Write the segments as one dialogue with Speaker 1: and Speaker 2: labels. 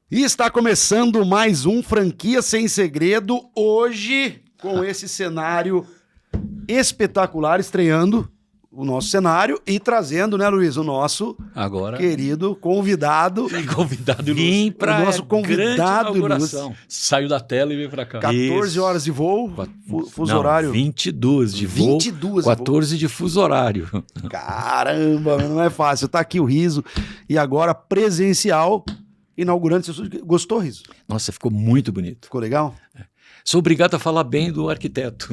Speaker 1: E está começando mais um Franquia Sem Segredo, hoje com esse cenário espetacular, estreando o nosso cenário e trazendo, né, Luiz, o nosso querido convidado.
Speaker 2: Convidado
Speaker 1: Vim para o nosso convidado
Speaker 2: inauguração. Saiu da tela e veio para cá.
Speaker 1: 14 horas de voo, fuso horário.
Speaker 3: 22 de voo,
Speaker 1: 22
Speaker 3: 14 de fuso horário.
Speaker 1: Caramba, não é fácil. Tá aqui o Riso e agora presencial, inaugurando. Gostou, Riso?
Speaker 3: Nossa, ficou muito bonito.
Speaker 1: Ficou legal?
Speaker 3: Sou obrigado a falar bem do arquiteto.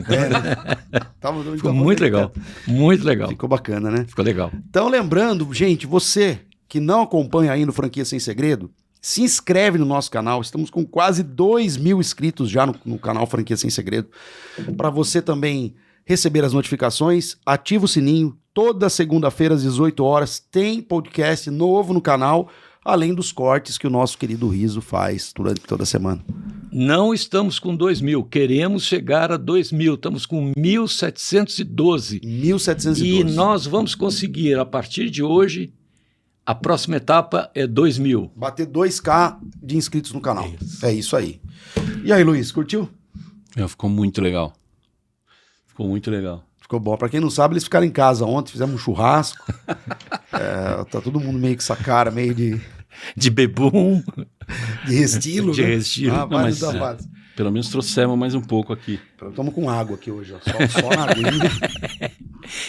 Speaker 3: Ficou muito legal, muito legal.
Speaker 1: Ficou bacana, né?
Speaker 3: Ficou legal.
Speaker 1: Então, lembrando, gente, você que não acompanha ainda o Franquia Sem Segredo, se inscreve no nosso canal. Estamos com quase 2.000 inscritos já no canal Franquia Sem Segredo. Para você também receber as notificações, ativa o sininho. Toda segunda-feira às 18 horas tem podcast novo no canal, além dos cortes que o nosso querido Riso faz durante toda a semana.
Speaker 3: Não estamos com 2.000, queremos chegar a 2.000, estamos com 1.712.
Speaker 1: 1.712.
Speaker 3: E nós vamos conseguir, a partir de hoje, a próxima etapa é 2.000.
Speaker 1: Bater 2K de inscritos no canal. É isso aí. E aí, Luiz, curtiu?
Speaker 2: Ficou muito legal. Ficou muito legal.
Speaker 1: Ficou bom. Pra quem não sabe, eles ficaram em casa ontem, fizemos um churrasco. Tá todo mundo meio com essa cara, meio
Speaker 3: de bebum.
Speaker 1: De restilo.
Speaker 3: De
Speaker 1: né?
Speaker 3: restilo.
Speaker 1: Ah,
Speaker 2: mas, pelo menos trouxemos mais um pouco aqui.
Speaker 1: Estamos com água aqui hoje, ó. Só na aguinha.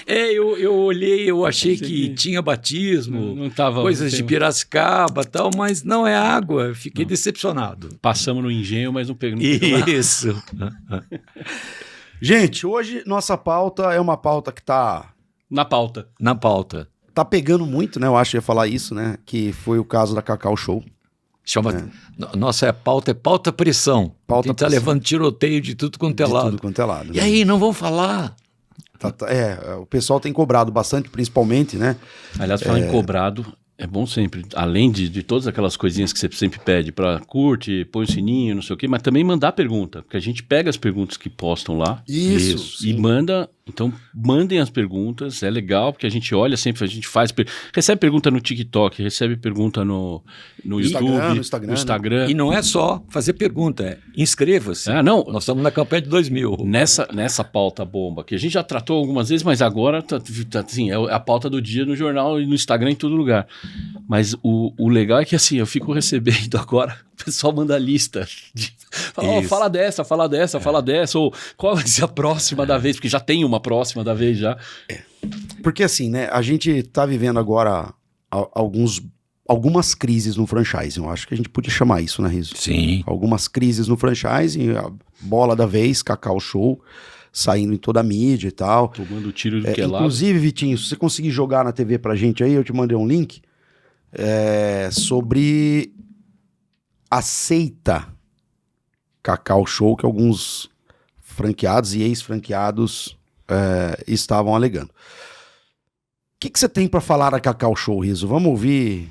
Speaker 3: Eu olhei, eu achei que tinha batismo,
Speaker 2: não tava,
Speaker 3: coisas de Piracicaba e tal, mas não é água. Eu fiquei decepcionado.
Speaker 2: Passamos no engenho, mas não pegamos.
Speaker 3: Isso.
Speaker 1: Gente, hoje nossa pauta é uma pauta que tá...
Speaker 2: Na pauta.
Speaker 3: Na pauta.
Speaker 1: Tá pegando muito, né? Eu acho que ia falar isso, né? Que foi o caso da Cacau Show.
Speaker 3: Nossa, pauta pressão.
Speaker 1: Pauta
Speaker 3: Quem tá
Speaker 1: pressão.
Speaker 3: levando tiroteio de tudo quanto é lado.
Speaker 1: De tudo quanto é lado.
Speaker 3: E aí, não vão falar?
Speaker 1: O pessoal tem cobrado bastante, principalmente, né?
Speaker 2: Aliás, falar em cobrado, é bom sempre, além de todas aquelas coisinhas que você sempre pede para curte, põe o sininho, não sei o quê, mas também mandar pergunta, porque a gente pega as perguntas que postam lá.
Speaker 1: Isso.
Speaker 2: E manda. Então, mandem as perguntas, é legal, porque a gente olha sempre, a gente faz... Recebe pergunta no TikTok, recebe pergunta no YouTube,
Speaker 1: no
Speaker 2: Instagram.
Speaker 3: E não é só fazer pergunta, é inscreva-se.
Speaker 2: Não.
Speaker 3: Nós estamos na campanha de 2.000.
Speaker 2: Nessa pauta bomba, que a gente já tratou algumas vezes, mas agora tá assim, é a pauta do dia no jornal e no Instagram, em todo lugar. Mas o legal é que assim, eu fico recebendo agora, o pessoal manda lista. Fala dessa, ou qual vai ser a próxima da vez, porque já tem uma próxima da vez já.
Speaker 1: Porque assim, né, a gente tá vivendo agora algumas crises no franchising, eu acho que a gente podia chamar isso, né, Riso?
Speaker 3: Sim.
Speaker 1: Algumas crises no franchising, a bola da vez, Cacau Show, saindo em toda a mídia e tal.
Speaker 2: Tomando tiro do que é lá.
Speaker 1: Inclusive, Vitinho, se você conseguir jogar na TV pra gente aí, eu te mandei um link sobre a seita Cacau Show que alguns franqueados e ex-franqueados estavam alegando. O que você tem para falar da Cacau Show, Riso? Vamos ouvir.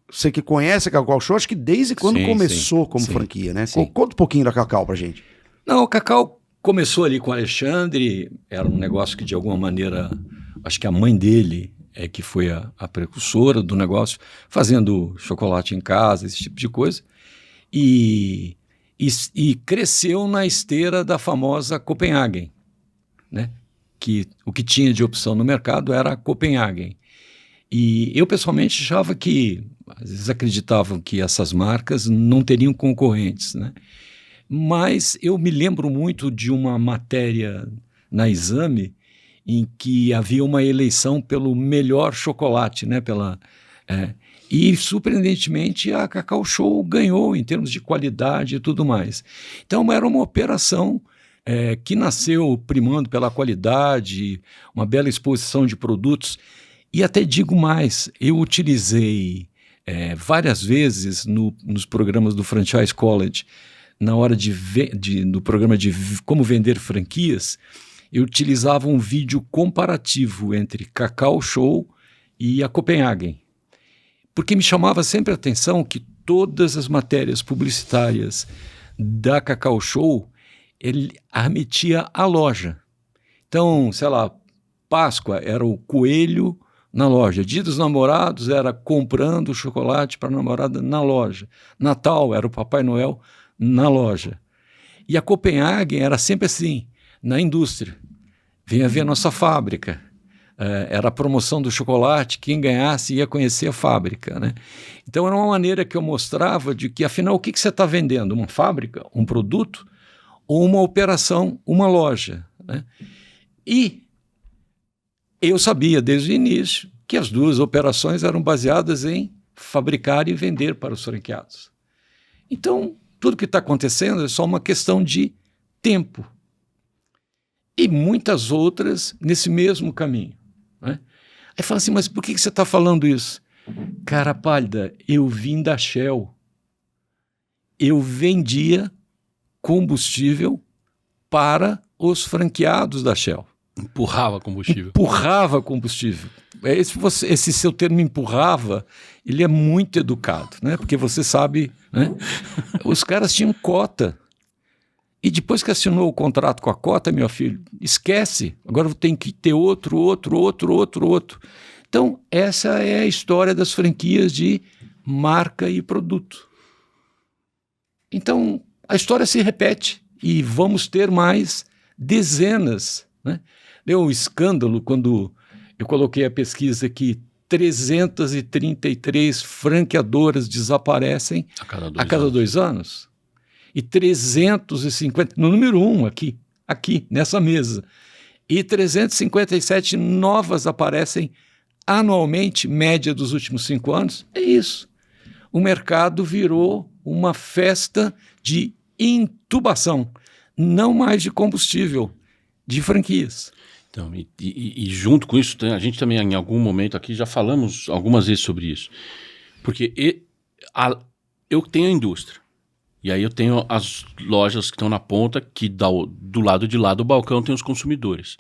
Speaker 1: Você que conhece a Cacau Show, acho que desde quando começou como franquia, né? Conta um pouquinho da Cacau pra gente.
Speaker 3: Não, o Cacau começou ali com o Alexandre, era um negócio que de alguma maneira, acho que a mãe dele que foi a precursora do negócio, fazendo chocolate em casa, esse tipo de coisa. E cresceu na esteira da famosa Copenhagen, né? Que o que tinha de opção no mercado era a Copenhagen. E eu pessoalmente achava que, às vezes acreditavam que essas marcas não teriam concorrentes, né? Mas eu me lembro muito de uma matéria na Exame em que havia uma eleição pelo melhor chocolate, né? E, surpreendentemente, a Cacau Show ganhou em termos de qualidade e tudo mais. Então, era uma operação que nasceu primando pela qualidade, uma bela exposição de produtos. E até digo mais, eu utilizei várias vezes nos programas do Franchise College, na hora no programa de como vender franquias, eu utilizava um vídeo comparativo entre Cacau Show e a Copenhagen. Porque me chamava sempre a atenção que todas as matérias publicitárias da Cacau Show, ele arremetia à loja. Então, sei lá, Páscoa era o coelho na loja. Dia dos Namorados era comprando chocolate para a namorada na loja. Natal era o Papai Noel na loja. E a Copenhagen era sempre assim, na indústria. Venha ver a nossa fábrica. Era a promoção do chocolate, quem ganhasse ia conhecer a fábrica, né? Então era uma maneira que eu mostrava de que, afinal, o que você está vendendo? Uma fábrica, um produto ou uma operação, uma loja, né? E eu sabia desde o início que as duas operações eram baseadas em fabricar e vender para os franqueados. Então, tudo que está acontecendo é só uma questão de tempo. E muitas outras nesse mesmo caminho, né? Aí fala assim, mas por que você está falando isso? Cara pálida, eu vim da Shell. Eu vendia combustível para os franqueados da Shell.
Speaker 2: Empurrava combustível.
Speaker 3: Empurrava combustível. Esse seu termo empurrava, ele é muito educado, né? Porque você sabe, né? Os caras tinham cota. E depois que assinou o contrato com a cota, meu filho, esquece. Agora tem que ter outro. Então, essa é a história das franquias de marca e produto. Então, a história se repete e vamos ter mais dezenas, né? Deu um escândalo quando eu coloquei a pesquisa que 333 franqueadoras desaparecem a cada 2 anos. E 350, no número 1 aqui, nessa mesa, e 357 novas aparecem anualmente, média dos últimos 5 anos. É isso. O mercado virou uma festa de intubação, não mais de combustível, de franquias.
Speaker 2: Então, e junto com isso, a gente também em algum momento aqui já falamos algumas vezes sobre isso. Porque eu tenho a indústria. E aí eu tenho as lojas que estão na ponta, que do lado de lá do balcão tem os consumidores.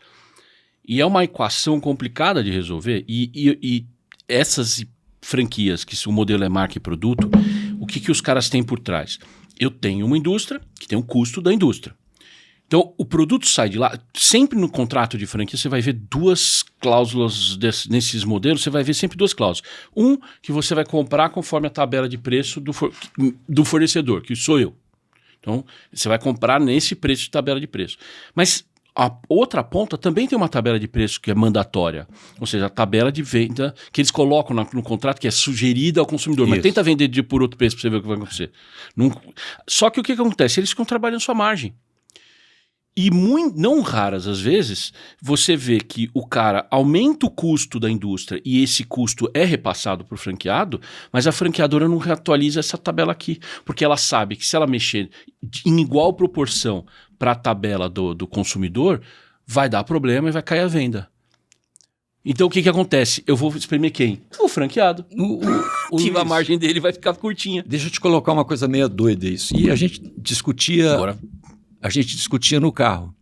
Speaker 2: E é uma equação complicada de resolver. E essas franquias, que se o modelo é marca e produto, o que os caras têm por trás? Eu tenho uma indústria que tem um custo da indústria. Então, o produto sai de lá. Sempre no contrato de franquia você vai ver 2 cláusulas nesses modelos, você vai ver sempre 2 cláusulas. Que você vai comprar conforme a tabela de preço do fornecedor, que sou eu. Então, você vai comprar nesse preço de tabela de preço. Mas a outra ponta também tem uma tabela de preço que é mandatória. Ou seja, a tabela de venda que eles colocam no contrato, que é sugerida ao consumidor. Isso. Mas tenta vender por outro preço para você ver o que vai acontecer. Só que o que acontece? Eles ficam trabalhando sua margem. E não raras às vezes, você vê que o cara aumenta o custo da indústria e esse custo é repassado para o franqueado, mas a franqueadora não atualiza essa tabela aqui, porque ela sabe que se ela mexer em igual proporção para a tabela do consumidor, vai dar problema e vai cair a venda. Então o que acontece? Eu vou espremer quem? O franqueado. Que a margem dele vai ficar curtinha.
Speaker 3: Deixa eu te colocar uma coisa meio doida isso. E a gente discutia... A gente discutia no carro.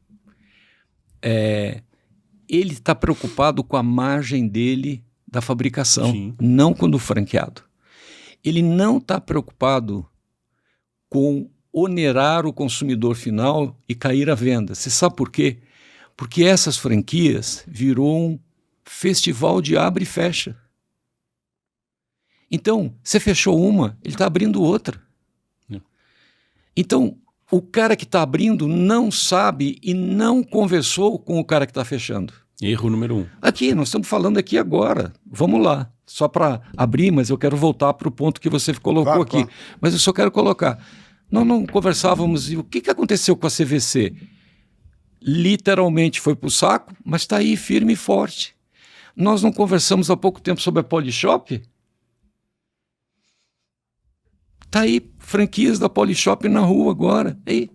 Speaker 3: Ele está preocupado com a margem dele da fabricação, sim, não com do franqueado. Ele não está preocupado com onerar o consumidor final e cair a venda. Você sabe por quê? Porque essas franquias virou um festival de abre e fecha. Então, você fechou uma, ele está abrindo outra. Então, o cara que está abrindo não sabe e não conversou com o cara que está fechando.
Speaker 2: Erro número 1.
Speaker 3: Aqui, nós estamos falando aqui agora. Vamos lá. Só para abrir, mas eu quero voltar para o ponto que você colocou aqui. Claro. Mas eu só quero colocar. Nós não conversávamos e o que aconteceu com a CVC? Literalmente foi para o saco, mas está aí firme e forte. Nós não conversamos há pouco tempo sobre a Polishop? Está aí franquias da Polishop na rua agora. Aí,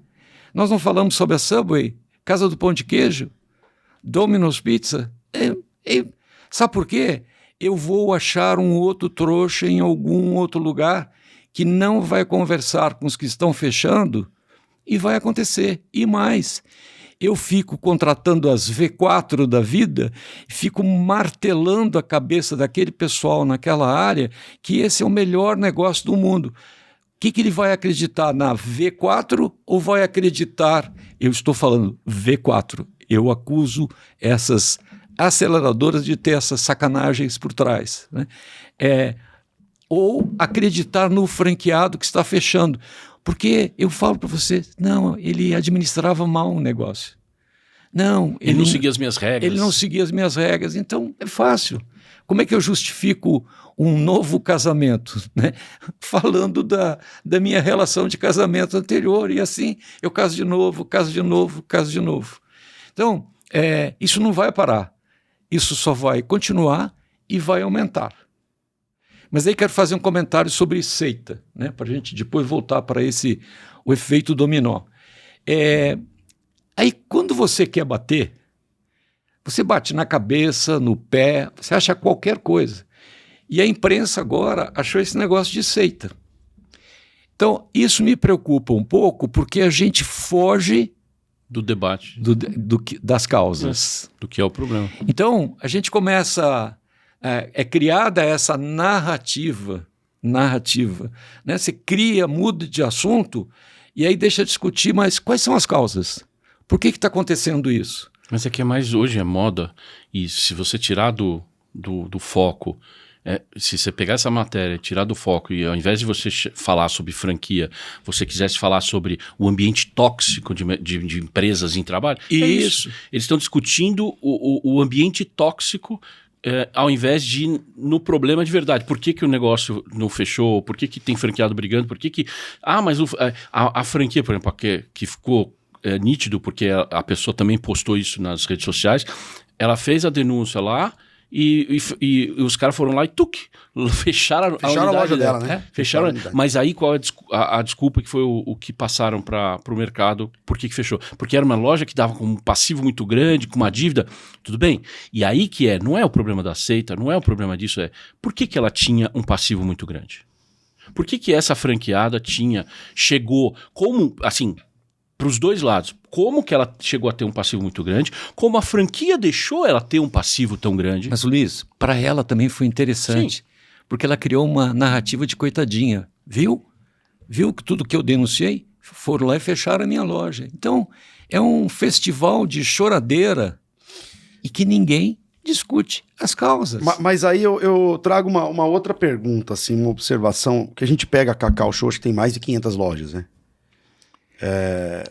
Speaker 3: nós não falamos sobre a Subway, Casa do Pão de Queijo, Domino's Pizza. Sabe por quê? Eu vou achar um outro trouxa em algum outro lugar que não vai conversar com os que estão fechando e vai acontecer. E mais, eu fico contratando as V4 da vida, fico martelando a cabeça daquele pessoal naquela área que esse é o melhor negócio do mundo. O que ele vai acreditar na V4 ou vai acreditar, eu estou falando V4, eu acuso essas aceleradoras de ter essas sacanagens por trás, né? Ou acreditar no franqueado que está fechando. Porque eu falo para você, não, ele administrava mal o negócio. Não,
Speaker 2: ele não seguia as minhas regras.
Speaker 3: Ele não seguia as minhas regras. Então, é fácil. Como é que eu justifico um novo casamento, né? Falando da minha relação de casamento anterior. E assim, eu caso de novo, caso de novo, caso de novo. Então, isso não vai parar. Isso só vai continuar e vai aumentar. Mas aí quero fazer um comentário sobre seita, né? Para a gente depois voltar para o efeito dominó. Aí, quando você quer bater, você bate na cabeça, no pé, você acha qualquer coisa. E a imprensa agora achou esse negócio de seita. Então, isso me preocupa um pouco, porque a gente foge
Speaker 2: do debate,
Speaker 3: das causas.
Speaker 2: Do que é o problema.
Speaker 3: Então, a gente começa... É criada essa narrativa, né? Você cria, muda de assunto e aí deixa de discutir, mas quais são as causas? Por que está acontecendo isso?
Speaker 2: Mas é que hoje é moda, e se você tirar do foco, se você pegar essa matéria, tirar do foco e ao invés de você falar sobre franquia, você quisesse falar sobre o ambiente tóxico de empresas em trabalho, isso. Eles estão discutindo o ambiente tóxico ao invés de ir no problema de verdade. Por que o negócio não fechou? Por que tem franqueado brigando? Por que... mas a franquia, por exemplo, que ficou nítido, porque a pessoa também postou isso nas redes sociais, ela fez a denúncia lá e os caras foram lá e fecharam a
Speaker 1: loja dela, né?
Speaker 2: Fecharam. Mas aí qual é a desculpa que foi o que passaram para o mercado? Por que fechou? Porque era uma loja que dava com um passivo muito grande, com uma dívida, tudo bem. E aí não é o problema da seita, não é o problema disso, por que ela tinha um passivo muito grande? Por que essa franqueada chegou como, assim, para os dois lados, como que ela chegou a ter um passivo muito grande, como a franquia deixou ela ter um passivo tão grande.
Speaker 3: Mas, Luiz, para ela também foi interessante, sim, porque ela criou uma narrativa de coitadinha. Viu que tudo que eu denunciei? Foram lá e fecharam a minha loja. Então, é um festival de choradeira e que ninguém discute as causas.
Speaker 1: Mas aí eu trago uma outra pergunta, assim, uma observação, que a gente pega a Cacau Show, que tem mais de 500 lojas, né?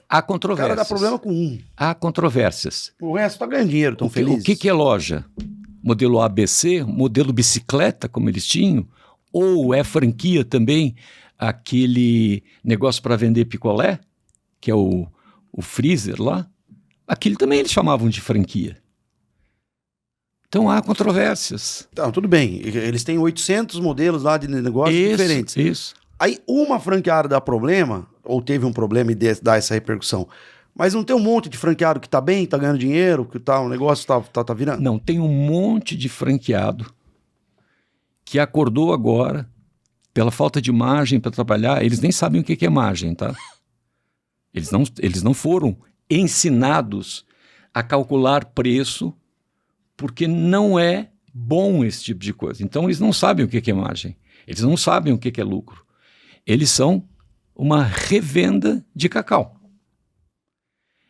Speaker 3: Há controvérsias.
Speaker 1: O cara dá problema com um.
Speaker 3: Há controvérsias.
Speaker 1: O resto tá ganhando dinheiro, tão felizes.
Speaker 3: O que é loja? Modelo ABC, modelo bicicleta, como eles tinham, ou é franquia também, aquele negócio para vender picolé, que é o freezer lá, aquilo também eles chamavam de franquia. Então há controvérsias.
Speaker 1: Tá, tudo bem, eles têm 800 modelos lá de negócios diferentes.
Speaker 3: Isso.
Speaker 1: Aí uma franqueada dá problema, ou teve um problema e dá essa repercussão. Mas não tem um monte de franqueado que tá bem, tá ganhando dinheiro, que o negócio tá virando?
Speaker 3: Não, tem um monte de franqueado que acordou agora, pela falta de margem para trabalhar, eles nem sabem o que é margem, tá? Eles não foram ensinados a calcular preço, porque não é bom esse tipo de coisa. Então eles não sabem o que é margem, eles não sabem o que é lucro. Eles são uma revenda de cacau.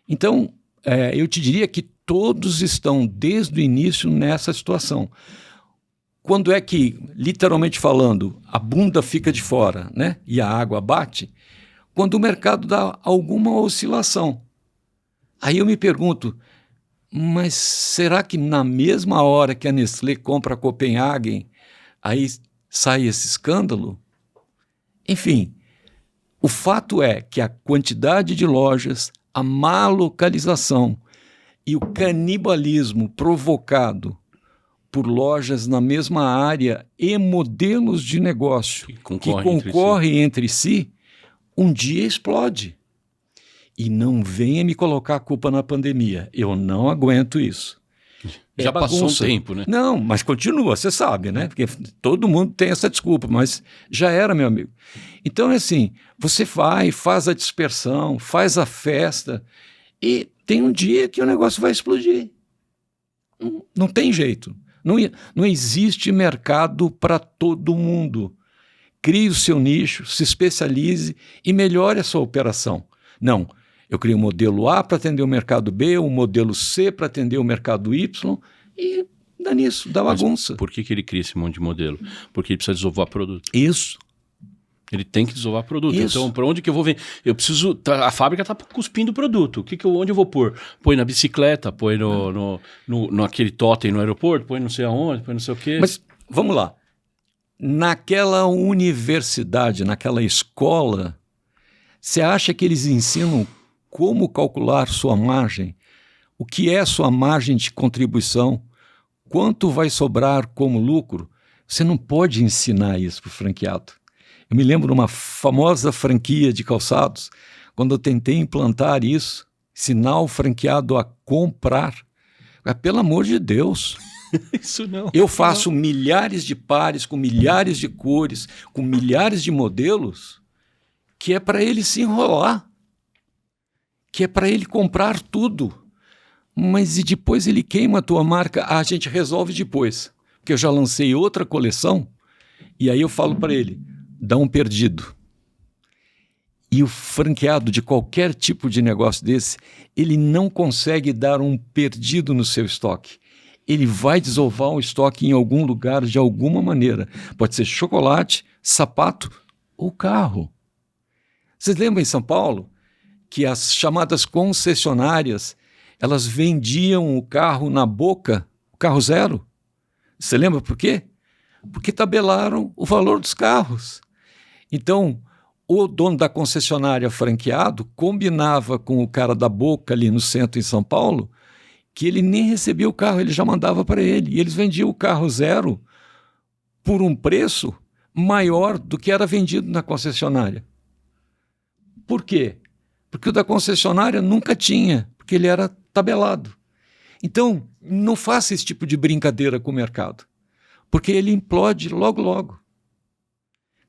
Speaker 3: Então, eu te diria que todos estão desde o início nessa situação. Quando é que, literalmente falando, a bunda fica de fora, né, e a água bate? Quando o mercado dá alguma oscilação. Aí eu me pergunto, mas será que na mesma hora que a Nestlé compra a Copenhagen, aí sai esse escândalo? Enfim, o fato é que a quantidade de lojas, a má localização e o canibalismo provocado por lojas na mesma área e modelos de negócio que concorrem entre si, um dia explode. E não venha me colocar a culpa na pandemia. Eu não aguento isso.
Speaker 2: Já passou um tempo, né?
Speaker 3: Não, mas continua, você sabe, né? Porque todo mundo tem essa desculpa, mas já era, meu amigo. Então, é assim, você faz a dispersão, faz a festa e tem um dia que o negócio vai explodir. Não tem jeito. Não existe mercado para todo mundo. Crie o seu nicho, se especialize e melhore a sua operação. Não, eu crio um modelo A para atender o mercado B, um modelo C para atender o mercado Y E dá nisso, dá bagunça.
Speaker 2: Por que ele cria esse monte de modelo? Porque ele precisa desovar produto.
Speaker 3: Isso.
Speaker 2: Ele tem que desovar produto.
Speaker 3: Isso.
Speaker 2: Então, para onde que eu vou vender? Eu preciso... a fábrica está cuspindo produto. Onde eu vou pôr? Põe na bicicleta, põe no aquele totem no aeroporto, põe não sei aonde, põe não sei o quê.
Speaker 3: Mas, vamos lá. Naquela universidade, naquela escola, você acha que eles ensinam como calcular sua margem? O que é sua margem de contribuição? Quanto vai sobrar como lucro? Você não pode ensinar isso para o franqueado. Eu me lembro de uma famosa franquia de calçados, quando eu tentei implantar isso, ensinar o franqueado a comprar. Pelo amor de Deus.
Speaker 2: Isso não.
Speaker 3: Eu faço milhares de pares, com milhares de cores, com milhares de modelos, que é para ele se enrolar, que é para ele comprar tudo. Mas e depois ele queima a tua marca? A gente resolve depois, porque eu já lancei outra coleção, e aí eu falo para ele, dá um perdido. E o franqueado de qualquer tipo de negócio desse, ele não consegue dar um perdido no seu estoque. Ele vai desovar o estoque em algum lugar de alguma maneira. Pode ser chocolate, sapato ou carro. Vocês lembram em São Paulo que as chamadas concessionárias, elas vendiam o carro na boca, o carro zero? Você lembra por quê? Porque tabelaram o valor dos carros. Então, o dono da concessionária franqueado combinava com o cara da boca ali no centro em São Paulo que ele nem recebia o carro, ele já mandava para ele. E eles vendiam o carro zero por um preço maior do que era vendido na concessionária. Por quê? Porque o da concessionária nunca tinha, porque ele era tabelado. Então, não faça esse tipo de brincadeira com o mercado, porque ele implode logo, logo.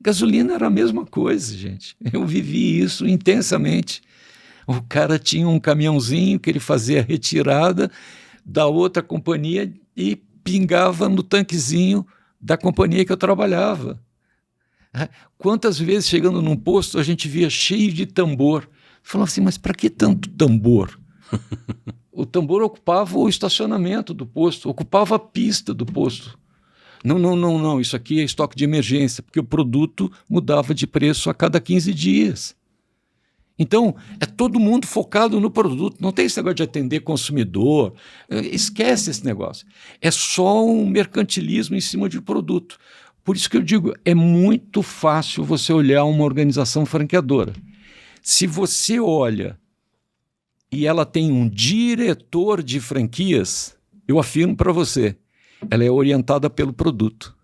Speaker 3: Gasolina era a mesma coisa, gente. Eu vivi isso intensamente. O cara tinha um caminhãozinho que ele fazia a retirada da outra companhia e pingava no tanquezinho da companhia que eu trabalhava. Quantas vezes, chegando num posto, a gente via cheio de tambor. Falava assim, mas para que tanto tambor? O tambor ocupava o estacionamento do posto, ocupava a pista do posto. Não, isso aqui é estoque de emergência, porque o produto mudava de preço a cada 15 dias. Então, é todo mundo focado no produto, não tem esse negócio de atender consumidor, esquece esse negócio. É só um mercantilismo em cima de produto. Por isso que eu digo, é muito fácil você olhar uma organização franqueadora. Se você olha e ela tem um diretor de franquias, eu afirmo para você, ela é orientada pelo produto.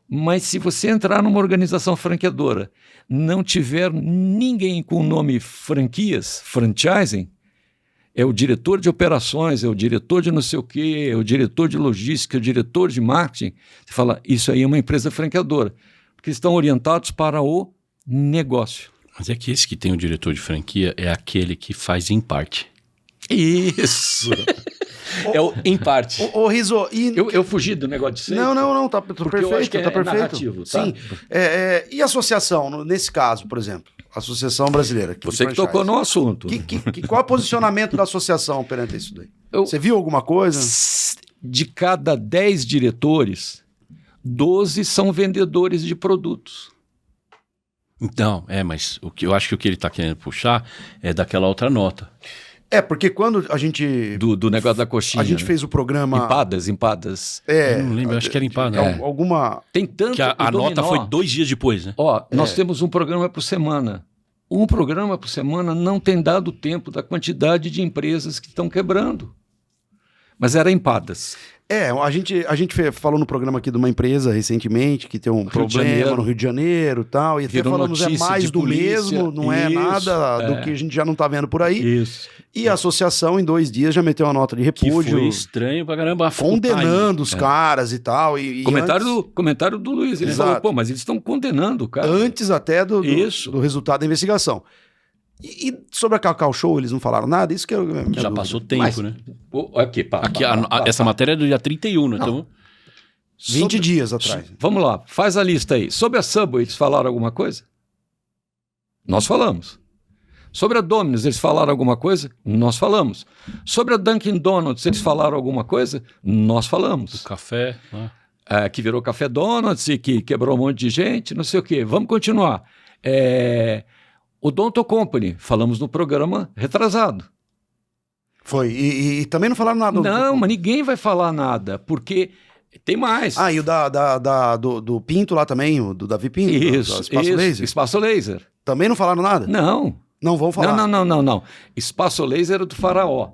Speaker 3: Mas se você entrar numa organização franqueadora, não tiver ninguém com o nome franquias, franchising, é o diretor de operações, é o diretor de não sei o quê, é o diretor de logística, é o diretor de marketing, você fala, isso aí é uma empresa franqueadora, porque estão orientados para o negócio.
Speaker 2: Mas é que esse que tem o diretor de franquia é aquele que faz em parte.
Speaker 3: Isso!
Speaker 2: É o em parte.
Speaker 1: Ô, Rizzo,
Speaker 3: eu fugi do negócio de ser.
Speaker 1: Não, tá
Speaker 3: porque
Speaker 1: perfeito,
Speaker 3: eu acho que
Speaker 1: tá perfeito.
Speaker 3: narrativo, tá?
Speaker 1: Sim. E associação, nesse caso, por exemplo? Associação Brasileira.
Speaker 3: Você que tocou no assunto.
Speaker 1: Qual é o posicionamento da associação perante isso daí? Você viu alguma coisa?
Speaker 3: De cada 10 diretores, 12 são vendedores de produtos.
Speaker 2: Então, mas eu acho que o que ele está querendo puxar é daquela outra nota.
Speaker 1: Porque quando a gente...
Speaker 3: Do negócio da coxinha.
Speaker 1: A gente fez o programa...
Speaker 3: Empadas.
Speaker 2: Eu não lembro, acho que era empada.
Speaker 1: Alguma...
Speaker 3: Tem tanto...
Speaker 2: Que a nota foi 2 dias depois, né?
Speaker 3: Nós temos um programa por semana. Um programa por semana não tem dado tempo da quantidade de empresas que estão quebrando. Mas era empadas.
Speaker 1: A gente falou no programa aqui de uma empresa recentemente que tem um problema no Rio de Janeiro e tal, e até falamos mais do mesmo, não é nada do que a gente já não tá vendo por aí.
Speaker 3: Isso.
Speaker 1: E a associação, em 2 dias, já meteu uma nota de repúdio.
Speaker 2: Que foi estranho pra caramba.
Speaker 1: Condenando os caras e tal.
Speaker 3: Comentário do Luiz. Ele falou, mas eles estão condenando o cara.
Speaker 1: Antes até do resultado da investigação. E sobre a Cacau Show, eles não falaram nada? Isso que eu...
Speaker 2: Já passou tempo, né?
Speaker 3: Essa
Speaker 2: matéria é do dia 31, né? Então...
Speaker 1: 20 dias atrás.
Speaker 3: Vamos lá, faz a lista aí. Sobre a Subway, eles falaram alguma coisa? Nós falamos. Sobre a Domino's, eles falaram alguma coisa? Nós falamos. Sobre a Dunkin' Donuts, eles falaram alguma coisa? Nós falamos.
Speaker 2: O café, né?
Speaker 3: Que virou Café Donuts e que quebrou um monte de gente, não sei o quê. Vamos continuar. O Donto Company, falamos no programa retrasado.
Speaker 1: Foi. E também não falaram nada.
Speaker 3: Não, mas ninguém vai falar nada, porque tem mais.
Speaker 1: E o do Pinto lá também, o do Davi Pinto?
Speaker 3: Isso,
Speaker 1: do Espaço Laser?
Speaker 3: Espaço Laser.
Speaker 1: Também não falaram nada?
Speaker 3: Não.
Speaker 1: Não vão falar?
Speaker 3: Não. Espaço Laser é do Faraó,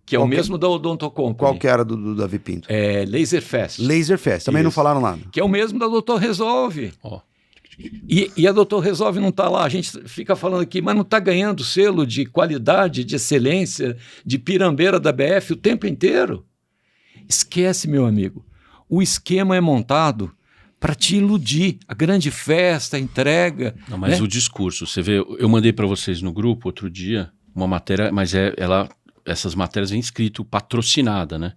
Speaker 3: que é o mesmo da Odonto Company.
Speaker 1: Qual que era do Davi Pinto?
Speaker 3: Laser Fest.
Speaker 1: Laser Fest, também não falaram nada.
Speaker 3: Que é o mesmo da Doutor Resolve. E a Doutor Resolve não está lá, a gente fica falando aqui, mas não está ganhando selo de qualidade, de excelência, de pirambeira da BF o tempo inteiro. Esquece, meu amigo. O esquema é montado para te iludir. A grande festa, a entrega.
Speaker 2: Não, mas
Speaker 3: né?
Speaker 2: o discurso, você vê, eu mandei para vocês no grupo outro dia uma matéria, mas essas matérias vêm escrito patrocinada, né?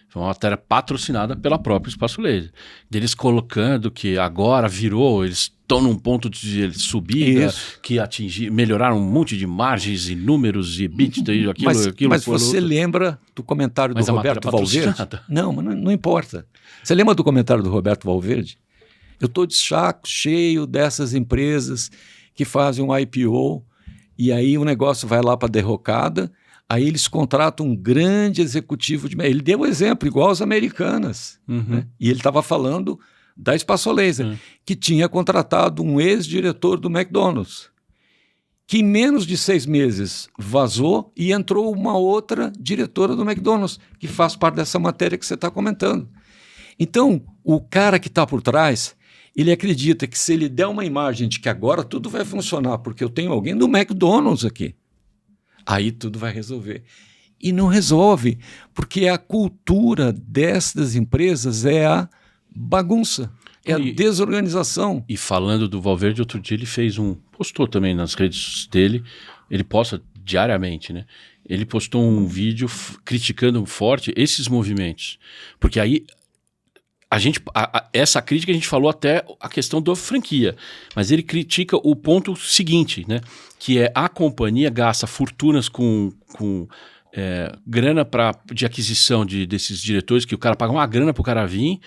Speaker 2: Foi uma matéria patrocinada pela própria Espaço Laser. Deles colocando que agora virou, eles estão num ponto de subida, que melhoraram um monte de margens e números e EBITDA e aquilo.
Speaker 3: Mas você lembra do comentário do Roberto Valverde? Não, mas não importa. Você lembra do comentário do Roberto Valverde? Eu estou de saco cheio dessas empresas que fazem um IPO e aí o negócio vai lá para a derrocada. Aí eles contratam um grande executivo ele deu um exemplo, igual as americanas. Né? E ele estava falando da Espaço Laser, que tinha contratado um ex-diretor do McDonald's, que em menos de 6 meses vazou e entrou uma outra diretora do McDonald's, que faz parte dessa matéria que você está comentando. Então, o cara que está por trás, ele acredita que se ele der uma imagem de que agora tudo vai funcionar, porque eu tenho alguém do McDonald's aqui, aí tudo vai resolver. E não resolve, porque a cultura dessas empresas é a bagunça, é a desorganização.
Speaker 2: E falando do Valverde, outro dia ele postou também nas redes dele, ele posta diariamente, né? Ele postou um vídeo criticando forte esses movimentos. Porque aí essa crítica a gente falou até a questão da franquia, mas ele critica o ponto seguinte, né? Que é a companhia gasta fortunas com grana de aquisição desses diretores, que o cara paga uma grana pro cara vir.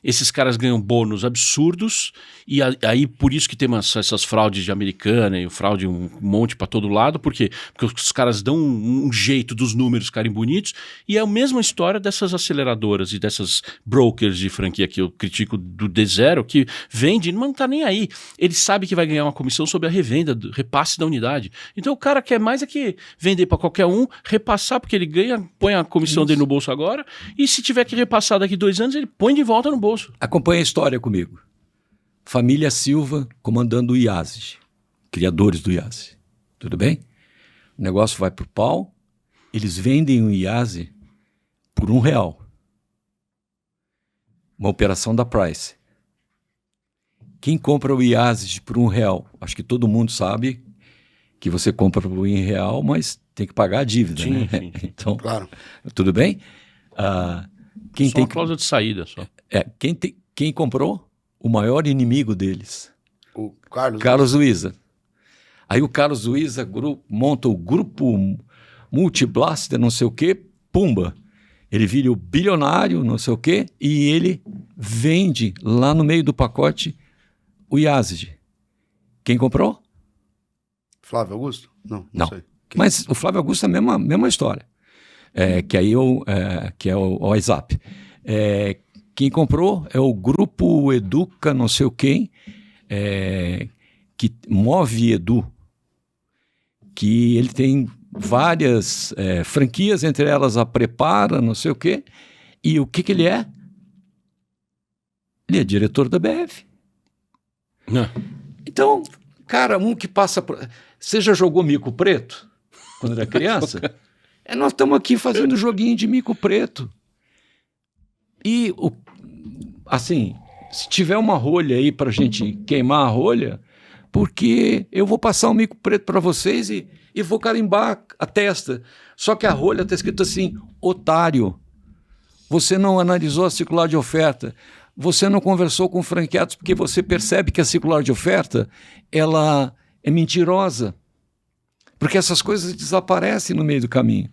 Speaker 2: Esses caras ganham bônus absurdos e aí por isso que tem essas fraudes de Americana e fraude um monte para todo lado. Por quê? Porque os caras dão um jeito dos números ficarem bonitos e é a mesma história dessas aceleradoras e dessas brokers de franquia que eu critico do D0, que vende e não tá nem aí. Ele sabe que vai ganhar uma comissão sobre a revenda, do repasse da unidade. Então o cara quer mais é que vender para qualquer um, repassar porque ele ganha, põe a comissão dele no bolso agora e se tiver que repassar daqui 2 anos, ele põe de volta no bolso.
Speaker 3: Acompanhe a história comigo. Família Silva comandando o IASE, criadores do IASE. Tudo bem? O negócio vai para o pau, eles vendem o IASE por R$1. Uma operação da Price. Quem compra o IASE por R$1? Acho que todo mundo sabe que você compra por R$1, mas tem que pagar a dívida,
Speaker 2: sim,
Speaker 3: né?
Speaker 2: Sim.
Speaker 3: Então,
Speaker 1: claro.
Speaker 3: Tudo bem? Quem
Speaker 2: só
Speaker 3: tem
Speaker 2: uma cláusula de saída só.
Speaker 3: Quem comprou? O maior inimigo deles.
Speaker 1: O Carlos.
Speaker 3: Carlos Luiza. Aí o Carlos Luiza monta o grupo Multiblaster, não sei o quê, pumba. Ele vira o bilionário, não sei o quê, e ele vende lá no meio do pacote o IASG. Quem comprou?
Speaker 1: Flávio Augusto? Não sei.
Speaker 3: Mas o Flávio Augusto é a mesma história. Que é o WhatsApp. Quem comprou é o grupo Educa, não sei o quem, que move Edu, que ele tem várias franquias, entre elas a Prepara, não sei o quê. E o que ele é? Ele é diretor da BF.
Speaker 2: Não.
Speaker 3: Então, cara, que passa por... Você já jogou mico preto quando era criança? Nós estamos aqui fazendo joguinho de mico preto. E, assim, se tiver uma rolha aí para a gente queimar a rolha, porque eu vou passar um mico preto para vocês e vou carimbar a testa. Só que a rolha está escrito assim, otário. Você não analisou a circular de oferta. Você não conversou com franqueados porque você percebe que a circular de oferta ela é mentirosa. Porque essas coisas desaparecem no meio do caminho.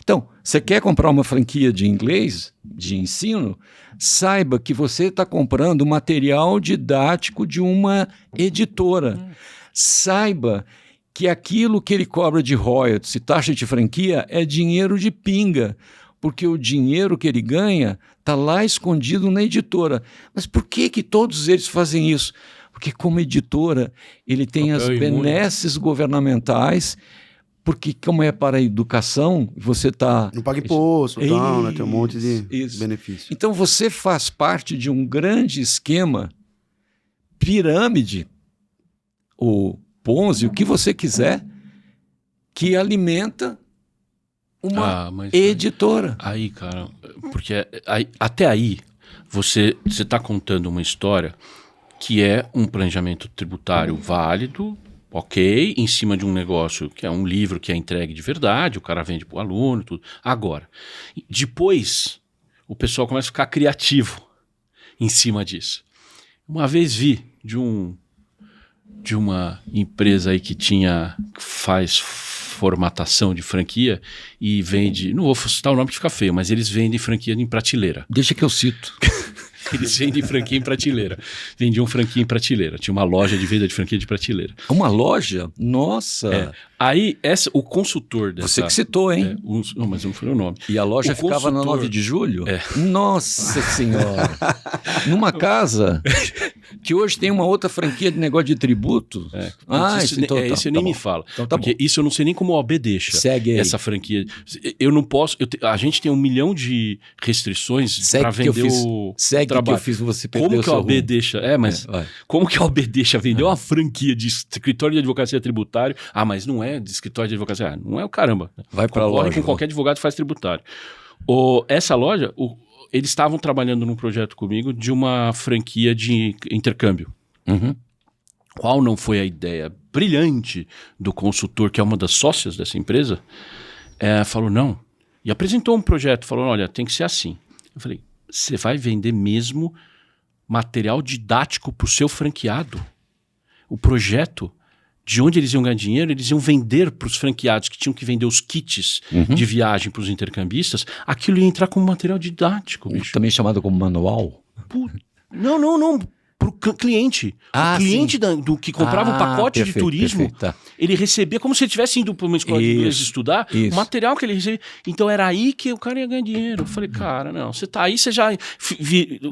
Speaker 3: Então, você quer comprar uma franquia de inglês, de ensino, saiba que você está comprando material didático de uma editora. Saiba que aquilo que ele cobra de royalties e taxa de franquia é dinheiro de pinga, porque o dinheiro que ele ganha está lá escondido na editora. Mas por que todos eles fazem isso? Porque como editora, ele tem as benesses governamentais, porque como é para a educação, você está...
Speaker 1: Não paga imposto, tal, né? Tem um monte de benefício.
Speaker 3: Então você faz parte de um grande esquema, pirâmide, ou Ponzi, o que você quiser, que alimenta uma editora.
Speaker 2: Aí, cara, porque até aí você está contando uma história que é um planejamento tributário válido, ok, em cima de um negócio que é um livro que é entregue de verdade, o cara vende para o aluno, tudo. Agora, depois o pessoal começa a ficar criativo em cima disso. Uma vez vi de uma empresa aí que faz formatação de franquia e vende, não vou citar o nome que fica feio, mas eles vendem franquia em prateleira.
Speaker 3: Deixa que eu cito.
Speaker 2: Eles vendem franquia em prateleira. Vendiam franquia em prateleira. Tinha uma loja de venda de franquia de prateleira.
Speaker 3: Uma loja? Nossa!
Speaker 2: Aí, o consultor dessa...
Speaker 3: Você que citou, hein?
Speaker 2: Não, mas não foi o nome.
Speaker 3: E a loja ficava na 9 de julho? Nossa Senhora! Numa casa que hoje tem uma outra franquia de negócio de tributo.
Speaker 2: Isso nem me fala. Então, porque isso eu não sei nem como a OAB deixa.
Speaker 3: Segue aí.
Speaker 2: Essa franquia. Eu não posso... a gente tem 1 milhão de restrições para vender o trabalho.
Speaker 3: Que eu fiz você perder
Speaker 2: como que a OAB
Speaker 3: rumo.
Speaker 2: deixa... como que a OAB deixa vender uma franquia de escritório de advocacia tributário? Mas não é de escritório de advocacia. Não é o caramba.
Speaker 3: Vai para a loja.
Speaker 2: Com qualquer advogado que faz tributário. Essa loja, eles estavam trabalhando num projeto comigo de uma franquia de intercâmbio.
Speaker 3: Uhum.
Speaker 2: Qual não foi a ideia brilhante do consultor, que é uma das sócias dessa empresa? Falou, não. E apresentou um projeto, falou, olha, tem que ser assim. Eu falei, você vai vender mesmo material didático para o seu franqueado? O projeto, de onde eles iam ganhar dinheiro, eles iam vender para os franqueados que tinham que vender os kits de viagem para os intercambistas, aquilo ia entrar como material didático, bicho.
Speaker 3: Também chamado como manual?
Speaker 2: Não. Para o cliente. O cliente do que comprava um pacote de turismo, ele recebia como se ele estivesse indo para uma escola de inglês estudar, o material que ele recebia. Então era aí que o cara ia ganhar dinheiro. Eu falei, cara, não, você tá aí, você já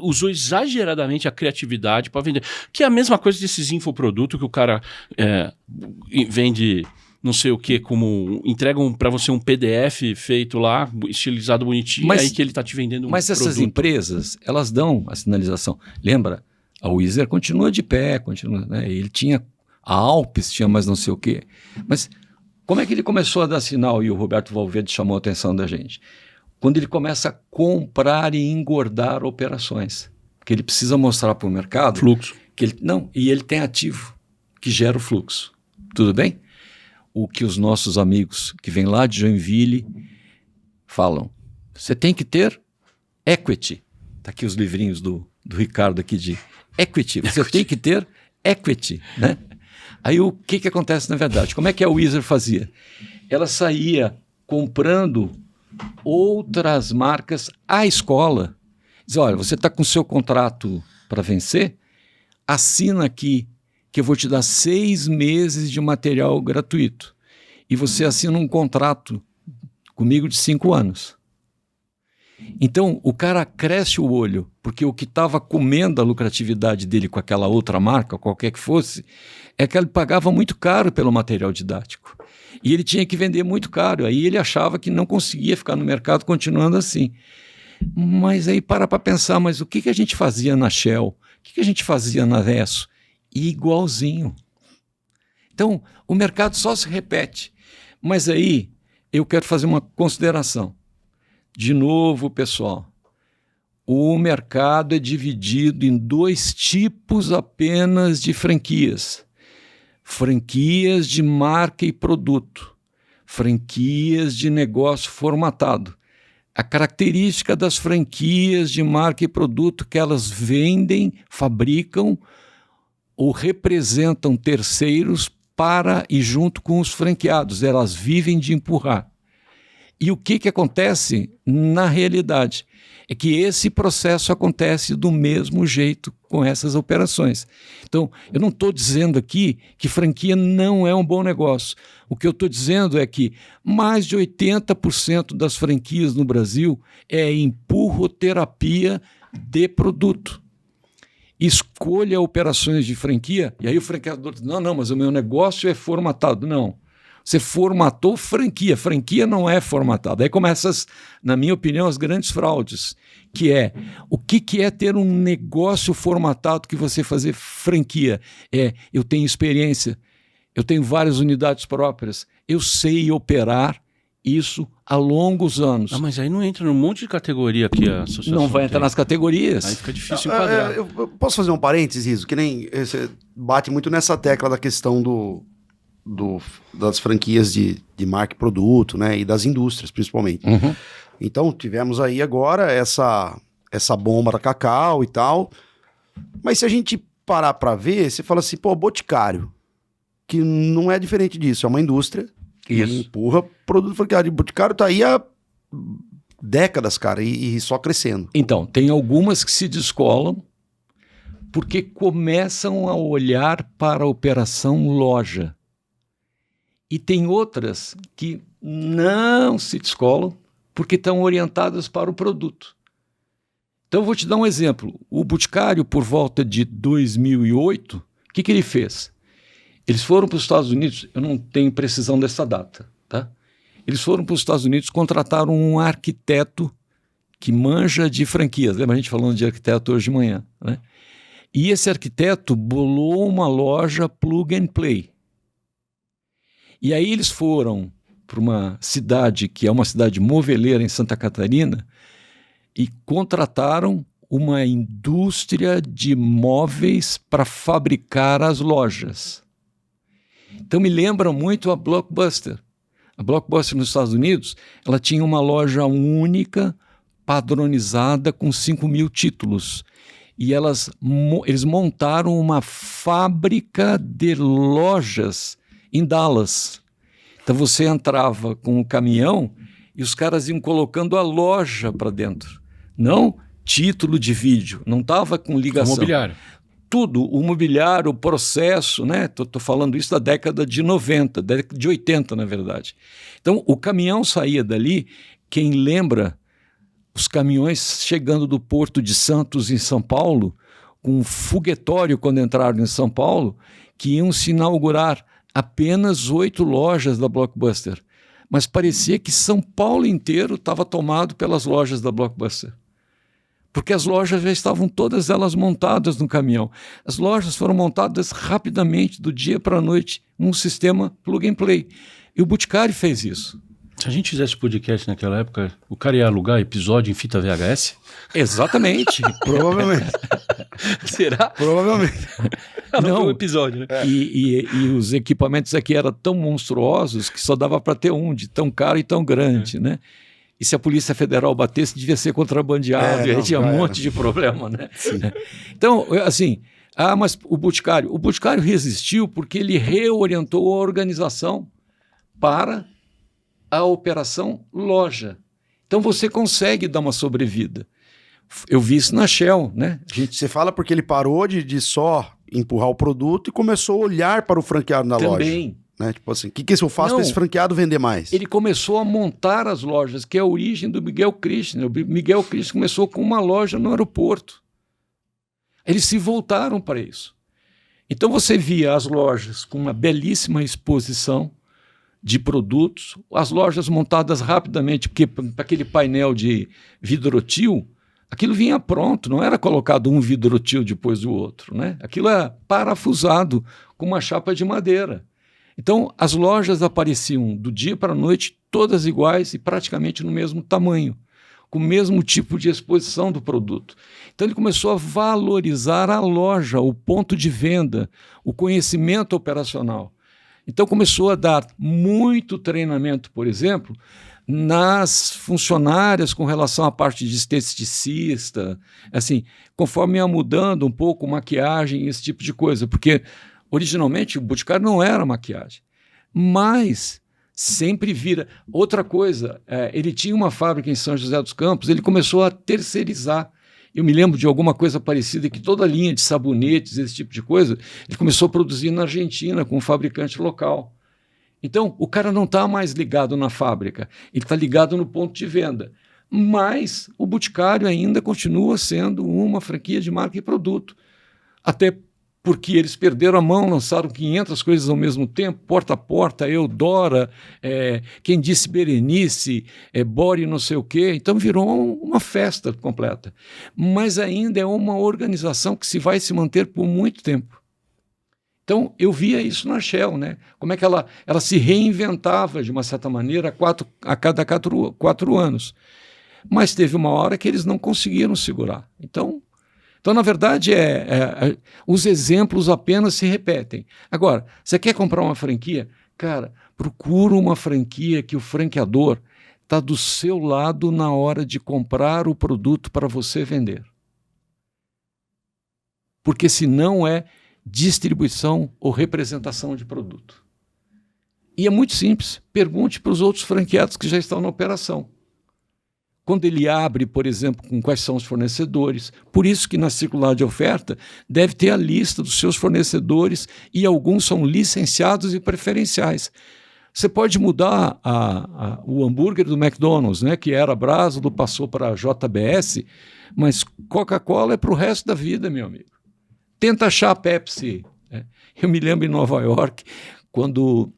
Speaker 2: usou exageradamente a criatividade para vender. Que é a mesma coisa desses infoprodutos que o cara vende... não sei o que, como entregam para você um PDF feito lá, estilizado bonitinho, aí que ele está te vendendo um
Speaker 3: produto. Mas essas empresas, elas dão a sinalização. Lembra? A Wizard continua de pé, né? Ele tinha a Alpes, tinha mais não sei o quê. Mas como é que ele começou a dar sinal? E o Roberto Valverde chamou a atenção da gente. Quando ele começa a comprar e engordar operações. Porque ele precisa mostrar para o mercado...
Speaker 2: Fluxo.
Speaker 3: E ele tem ativo que gera o fluxo. Tudo bem? O que os nossos amigos que vêm lá de Joinville falam. Você tem que ter equity. Está aqui os livrinhos do Ricardo aqui de equity. Você tem que ter equity, né? Aí o que acontece na verdade? Como é que a Wizard fazia? Ela saía comprando outras marcas à escola. Diz, olha, você está com o seu contrato para vencer, assina aqui que eu vou te dar 6 meses de material gratuito. E você assina um contrato comigo de 5 anos. Então, o cara cresce o olho, porque o que estava comendo a lucratividade dele com aquela outra marca, qualquer que fosse, é que ele pagava muito caro pelo material didático. E ele tinha que vender muito caro. Aí ele achava que não conseguia ficar no mercado continuando assim. Mas aí para pensar, mas o que a gente fazia na Shell? O que a gente fazia na Vesso? Igualzinho. Então, o mercado só se repete. Mas aí eu quero fazer uma consideração. De novo, pessoal, o mercado é dividido em 2 tipos apenas de franquias. Franquias de marca e produto. Franquias de negócio formatado. A característica das franquias de marca e produto é que elas vendem, fabricam ou representam terceiros para e junto com os franqueados, elas vivem de empurrar. E o que acontece na realidade? É que esse processo acontece do mesmo jeito com essas operações. Então, eu não estou dizendo aqui que franquia não é um bom negócio. O que eu estou dizendo é que mais de 80% das franquias no Brasil é empurroterapia de produto. Escolha operações de franquia, e aí o franqueador diz, não, mas o meu negócio é formatado. Não. Você formatou franquia. Franquia não é formatada. Aí começam, na minha opinião, as grandes fraudes, que é o que é ter um negócio formatado que você fazer franquia? Eu tenho experiência, eu tenho várias unidades próprias, eu sei operar isso há longos anos.
Speaker 2: Mas aí não entra num monte de categoria que a associação
Speaker 3: não vai entrar
Speaker 2: tem.
Speaker 3: nas categorias.
Speaker 2: Aí fica difícil enquadrar.
Speaker 1: Eu posso fazer um parênteses, Riso? Que nem você bate muito nessa tecla da questão das franquias de marca e produto, né? E das indústrias, principalmente.
Speaker 3: Uhum.
Speaker 1: Então, tivemos aí agora essa bomba da Cacau e tal. Mas se a gente parar pra ver, você fala assim, Boticário, que não é diferente disso, é uma indústria que empurra produto franqueado. O Boticário tá aí há décadas, cara, e só crescendo.
Speaker 3: Então, tem algumas que se descolam porque começam a olhar para a operação loja. E tem outras que não se descolam porque estão orientadas para o produto. Então, eu vou te dar um exemplo. O Boticário, por volta de 2008, o que ele fez? Eles foram para os Estados Unidos, eu não tenho precisão dessa data, tá? Eles foram para os Estados Unidos, contrataram um arquiteto que manja de franquias. Lembra a gente falando de arquiteto hoje de manhã, né? E esse arquiteto bolou uma loja plug and play. E aí eles foram para uma cidade que é uma cidade moveleira em Santa Catarina e contrataram uma indústria de móveis para fabricar as lojas. Então me lembra muito a Blockbuster. A Blockbuster nos Estados Unidos, ela tinha uma loja única, padronizada, com 5.000 títulos. E eles montaram uma fábrica de lojas em Dallas. Então você entrava com o caminhão e os caras iam colocando a loja para dentro. Não título de vídeo, não estava com ligação.
Speaker 2: O mobiliário.
Speaker 3: Tudo, o mobiliário, o processo, né? Tô falando isso da década de 90, década de 80, na verdade. Então, o caminhão saía dali, quem lembra, os caminhões chegando do Porto de Santos, em São Paulo, com um foguetório quando entraram em São Paulo, que iam se inaugurar apenas 8 lojas da Blockbuster. Mas parecia que São Paulo inteiro estava tomado pelas lojas da Blockbuster. Porque as lojas já estavam todas elas montadas no caminhão. As lojas foram montadas rapidamente, do dia para a noite, num sistema plug and play. E o Boticário fez isso.
Speaker 2: Se a gente fizesse podcast naquela época, o cara ia alugar episódio em fita VHS?
Speaker 3: Exatamente.
Speaker 1: Provavelmente.
Speaker 2: Será?
Speaker 1: Provavelmente.
Speaker 2: Não, um episódio, né?
Speaker 3: E os equipamentos aqui eram tão monstruosos que só dava para ter um, de tão caro e tão grande, né? E se a Polícia Federal batesse, devia ser contrabandeado, e aí tinha um monte de problema, né?
Speaker 1: Sim.
Speaker 3: Então, assim, mas o Boticário resistiu porque ele reorientou a organização para a operação loja. Então você consegue dar uma sobrevida. Eu vi isso na Shell, né?
Speaker 1: Você fala porque ele parou de só empurrar o produto e começou a olhar para o franqueado na loja.
Speaker 3: Também.
Speaker 1: Né? Tipo assim, o que eu faço para esse franqueado vender mais?
Speaker 3: Ele começou a montar as lojas, que é a origem do Miguel Christian. O Miguel Christian começou com uma loja no aeroporto. Eles se voltaram para isso. Então você via as lojas com uma belíssima exposição de produtos, as lojas montadas rapidamente, porque aquele painel de vidrotil, aquilo vinha pronto, não era colocado um vidrotil depois do outro, né? Aquilo era parafusado com uma chapa de madeira. Então, as lojas apareciam do dia para a noite, todas iguais e praticamente no mesmo tamanho, com o mesmo tipo de exposição do produto. Então, ele começou a valorizar a loja, o ponto de venda, o conhecimento operacional. Então, começou a dar muito treinamento, por exemplo, nas funcionárias com relação à parte de esteticista, assim, conforme ia mudando um pouco maquiagem, esse tipo de coisa, porque Originalmente, o Boticário não era maquiagem, mas sempre vira. Outra coisa, ele tinha uma fábrica em São José dos Campos, ele começou a terceirizar. Eu me lembro de alguma coisa parecida, que toda a linha de sabonetes, esse tipo de coisa, ele começou a produzir na Argentina, com um fabricante local. Então, o cara não está mais ligado na fábrica, ele está ligado no ponto de venda. Mas o Boticário ainda continua sendo uma franquia de marca e produto. Até porque eles perderam a mão, lançaram 500 coisas ao mesmo tempo, Porta a Porta, Eudora, Quem Disse Berenice, Bore não sei o quê. Então virou uma festa completa. Mas ainda é uma organização que vai se manter por muito tempo. Então eu via isso na Shell, né? Como é que ela se reinventava de uma certa maneira a cada quatro anos. Mas teve uma hora que eles não conseguiram segurar. Então, na verdade, os exemplos apenas se repetem. Agora, você quer comprar uma franquia? Cara, procura uma franquia que o franqueador está do seu lado na hora de comprar o produto para você vender. Porque senão é distribuição ou representação de produto. E é muito simples. Pergunte para os outros franqueados que já estão na operação. Quando ele abre, por exemplo, com quais são os fornecedores. Por isso que na circular de oferta deve ter a lista dos seus fornecedores e alguns são licenciados e preferenciais. Você pode mudar o hambúrguer do McDonald's, né, que era Braslo, passou para a JBS, mas Coca-Cola é para o resto da vida, meu amigo. Tenta achar a Pepsi. Eu me lembro em Nova York, quando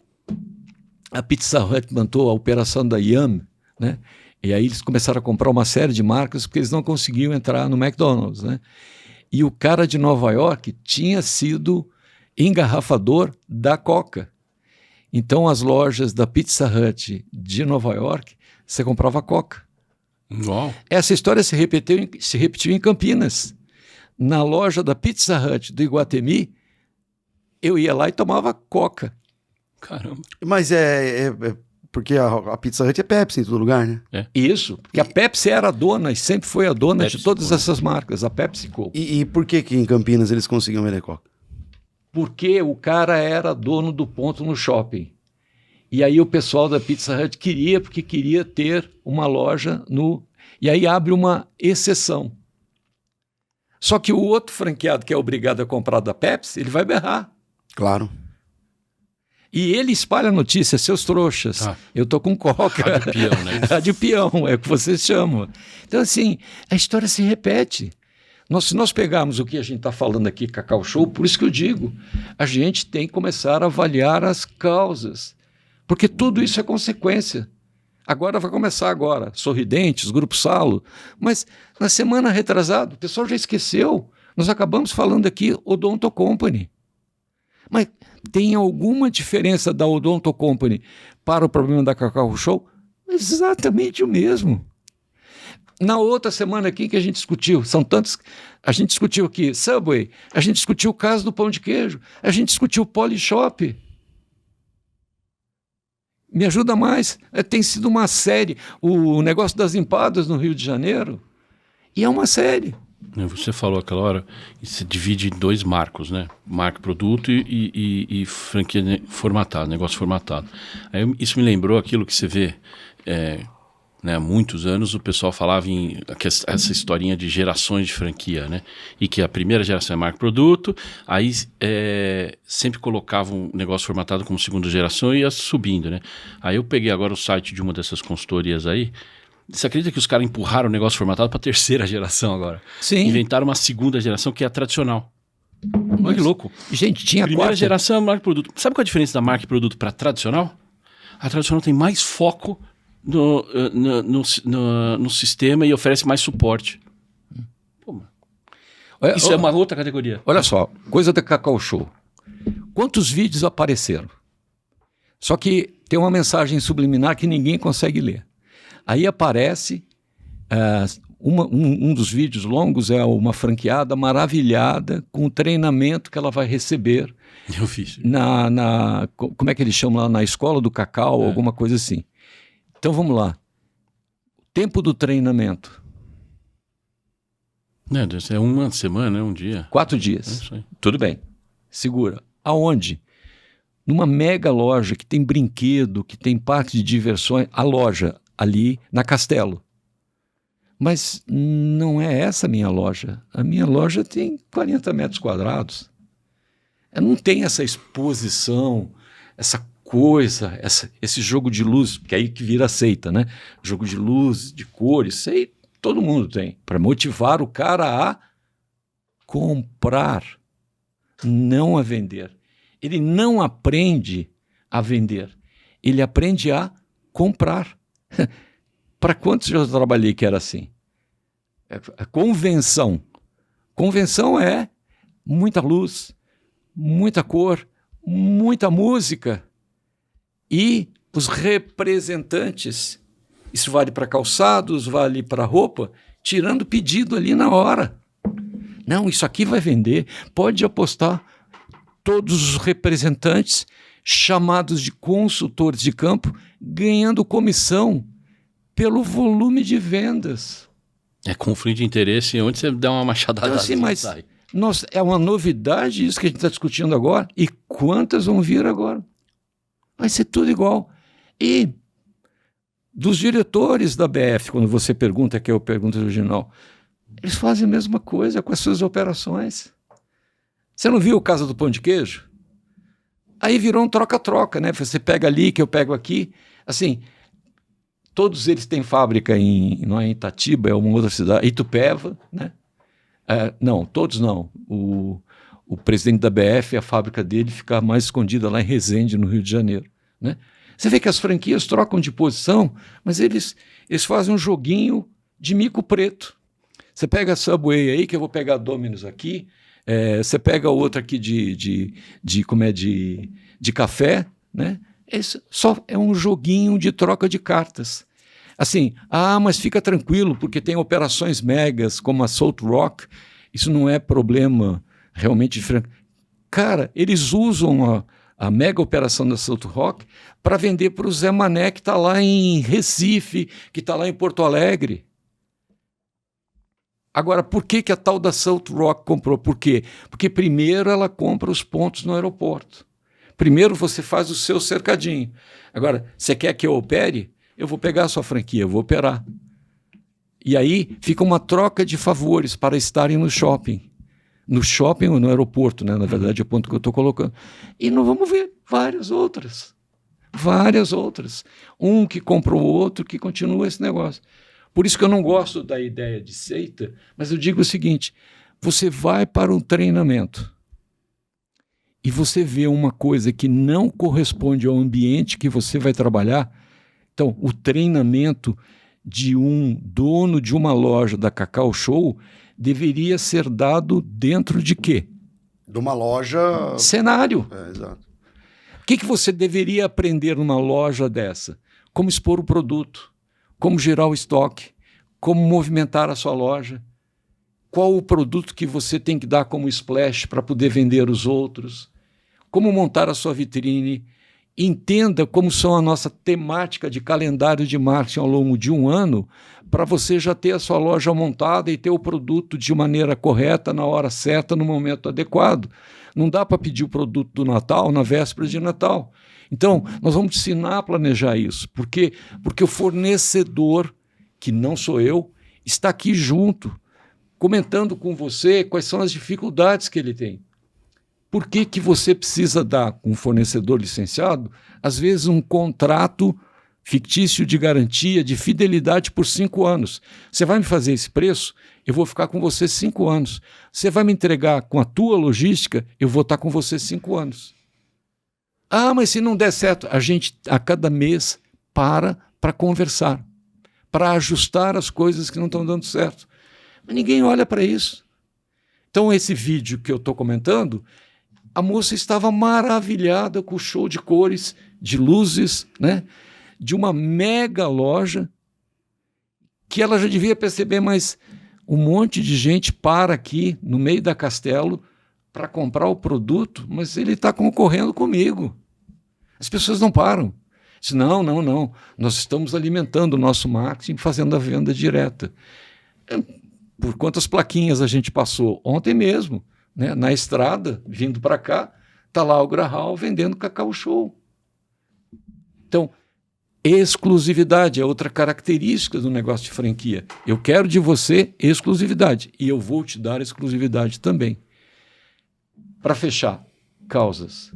Speaker 3: a Pizza Hut montou a operação da Yum, né? E aí eles começaram a comprar uma série de marcas porque eles não conseguiam entrar no McDonald's, né? E o cara de Nova York tinha sido engarrafador da Coca. Então as lojas da Pizza Hut de Nova York, você comprava Coca.
Speaker 2: Uau.
Speaker 3: Essa história se repetiu em Campinas. Na loja da Pizza Hut do Iguatemi, eu ia lá e tomava Coca.
Speaker 2: Caramba.
Speaker 1: Mas porque a Pizza Hut é Pepsi em todo lugar, né?
Speaker 3: Isso, porque a Pepsi era a dona e sempre foi a dona
Speaker 2: Pepsi,
Speaker 3: de todas essas marcas, a PepsiCo.
Speaker 1: E por que em Campinas eles conseguiam vender Coca?
Speaker 3: Porque o cara era dono do ponto no shopping. E aí o pessoal da Pizza Hut porque queria ter uma loja no... E aí abre uma exceção. Só que o outro franqueado que é obrigado a comprar da Pepsi, ele vai berrar.
Speaker 1: Claro.
Speaker 3: E ele espalha a notícia, seus trouxas. Eu tô com Coca.
Speaker 2: Rádio peão, né?
Speaker 3: Rádio peão, é o que vocês chamam. Então, assim, a história se repete. Se nós pegarmos o que a gente está falando aqui, Cacau Show, por isso que eu digo, a gente tem que começar a avaliar as causas. Porque tudo isso é consequência. Agora vai começar agora, Sorridentes, Grupo Salo. Mas na semana retrasada, o pessoal já esqueceu. Nós acabamos falando aqui Odonto Company. Mas tem alguma diferença da Odonto Company para o problema da Cacau Show? Exatamente o mesmo. Na outra semana aqui que a gente discutiu, são tantos... A gente discutiu aqui Subway, a gente discutiu o caso do pão de queijo, a gente discutiu o Polishop. Me ajuda mais. Tem sido uma série. O negócio das empadas no Rio de Janeiro. E é uma série.
Speaker 2: Você falou aquela hora, se divide em dois marcos, né? Marca produto e franquia formatada, negócio formatado. Aí isso me lembrou aquilo que você vê, né, há muitos anos o pessoal falava essa historinha de gerações de franquia, né? E que a primeira geração é marca produto, aí sempre colocavam um negócio formatado como segunda geração e ia subindo, né? Aí eu peguei agora o site de uma dessas consultorias aí. Você acredita que os caras empurraram o negócio formatado para a terceira geração agora?
Speaker 3: Sim.
Speaker 2: Inventaram uma segunda geração que é a tradicional. Olha que louco.
Speaker 3: Gente, tinha
Speaker 2: Primeira
Speaker 3: quarta.
Speaker 2: geração é marca e produto. Sabe qual é a diferença da marca e produto para a tradicional? A tradicional tem mais foco no sistema e oferece mais suporte. Pô, isso é uma outra categoria.
Speaker 3: Olha só, coisa da Cacau Show. Quantos vídeos apareceram? Só que tem uma mensagem subliminar que ninguém consegue ler. Aí aparece, um dos vídeos longos é uma franqueada maravilhada com o treinamento que ela vai receber.
Speaker 2: Eu fiz.
Speaker 3: Como é que eles chamam lá? Na escola do cacau, alguma coisa assim. Então vamos lá. Tempo do treinamento.
Speaker 2: É uma semana, um dia.
Speaker 3: 4 dias.
Speaker 2: É isso aí.
Speaker 3: Tudo bem. Segura. Aonde? Numa mega loja que tem brinquedo, que tem parque de diversões, a loja ali na Castelo. Mas não é essa a minha loja. A minha loja tem 40 metros quadrados. Não tem essa exposição, essa coisa, esse jogo de luz, que aí que vira seita, né? Jogo de luz, de cores, isso aí todo mundo tem, para motivar o cara a comprar, não a vender. Ele não aprende a vender, ele aprende a comprar. Para quantos eu trabalhei que era assim? A convenção. Convenção é muita luz, muita cor, muita música e os representantes. Isso vale para calçados, vale para roupa, tirando pedido ali na hora. Não, isso aqui vai vender, pode apostar. Todos os representantes chamados de consultores de campo ganhando comissão pelo volume de vendas.
Speaker 2: É conflito de interesse, onde você dá uma machadada.
Speaker 3: Então, assim, mas é uma novidade isso que a gente está discutindo agora. E quantas vão vir agora? Vai ser tudo igual. E dos diretores da BF, quando você pergunta, que é a pergunta original, eles fazem a mesma coisa com as suas operações. Você não viu o caso do pão de queijo? Aí virou um troca-troca, né? Você pega ali, que eu pego aqui. Assim, todos eles têm fábrica não é em Itatiba, é uma outra cidade, Itupeva, né? Não, todos não. O presidente da BF, a fábrica dele fica mais escondida lá em Resende, no Rio de Janeiro, né? Você vê que as franquias trocam de posição, mas eles fazem um joguinho de mico preto. Você pega a Subway aí, que eu vou pegar a Domino's aqui, você pega outra aqui de café, né? Esse só é um joguinho de troca de cartas. Assim, mas fica tranquilo, porque tem operações megas, como a Salt Rock, isso não é problema realmente diferente. Cara, eles usam a mega operação da Salt Rock para vender para o Zé Mané, que está lá em Recife, que está lá em Porto Alegre. Agora, por que a tal da Salt Rock comprou? Por quê? Porque primeiro ela compra os pontos no aeroporto. Primeiro você faz o seu cercadinho. Agora, você quer que eu opere? Eu vou pegar a sua franquia, eu vou operar. E aí fica uma troca de favores para estarem no shopping. No shopping ou no aeroporto, né? Na verdade, é o ponto que eu estou colocando. E nós vamos ver várias outras. Várias outras. Um que comprou o outro, que continua esse negócio. Por isso que eu não gosto da ideia de seita, mas eu digo o seguinte, você vai para um treinamento e você vê uma coisa que não corresponde ao ambiente que você vai trabalhar. Então, o treinamento de um dono de uma loja da Cacau Show deveria ser dado dentro de quê?
Speaker 1: De uma loja...
Speaker 3: Cenário.
Speaker 1: Exato.
Speaker 3: O que você deveria aprender numa loja dessa? Como expor o produto, como gerar o estoque, como movimentar a sua loja, qual o produto que você tem que dar como splash para poder vender os outros, como montar a sua vitrine, entenda como são a nossa temática de calendário de marketing ao longo de um ano, para você já ter a sua loja montada e ter o produto de maneira correta, na hora certa, no momento adequado. Não dá para pedir o produto do Natal na véspera de Natal. Então, nós vamos ensinar a planejar isso. Por quê? Porque o fornecedor, que não sou eu, está aqui junto, comentando com você quais são as dificuldades que ele tem. Por que você precisa dar com um fornecedor licenciado, às vezes, um contrato fictício de garantia, de fidelidade por 5 anos? Você vai me fazer esse preço? Eu vou ficar com você 5 anos. Você vai me entregar com a tua logística? Eu vou estar com você 5 anos. Mas se não der certo, a gente a cada mês para conversar, para ajustar as coisas que não estão dando certo. Mas ninguém olha para isso. Então, esse vídeo que eu estou comentando, a moça estava maravilhada com o show de cores, de luzes, né? De uma mega loja, que ela já devia perceber, mas um monte de gente para aqui, no meio da Castelo, para comprar o produto, mas ele está concorrendo comigo. As pessoas não param. Dizem, não, nós estamos alimentando o nosso marketing, fazendo a venda direta. Por quantas plaquinhas a gente passou? Ontem mesmo, né, na estrada, vindo para cá, Está lá o Grahal vendendo Cacau Show. Então, exclusividade é outra característica do negócio de franquia. Eu quero de você exclusividade e eu vou te dar exclusividade também. Para fechar, causas.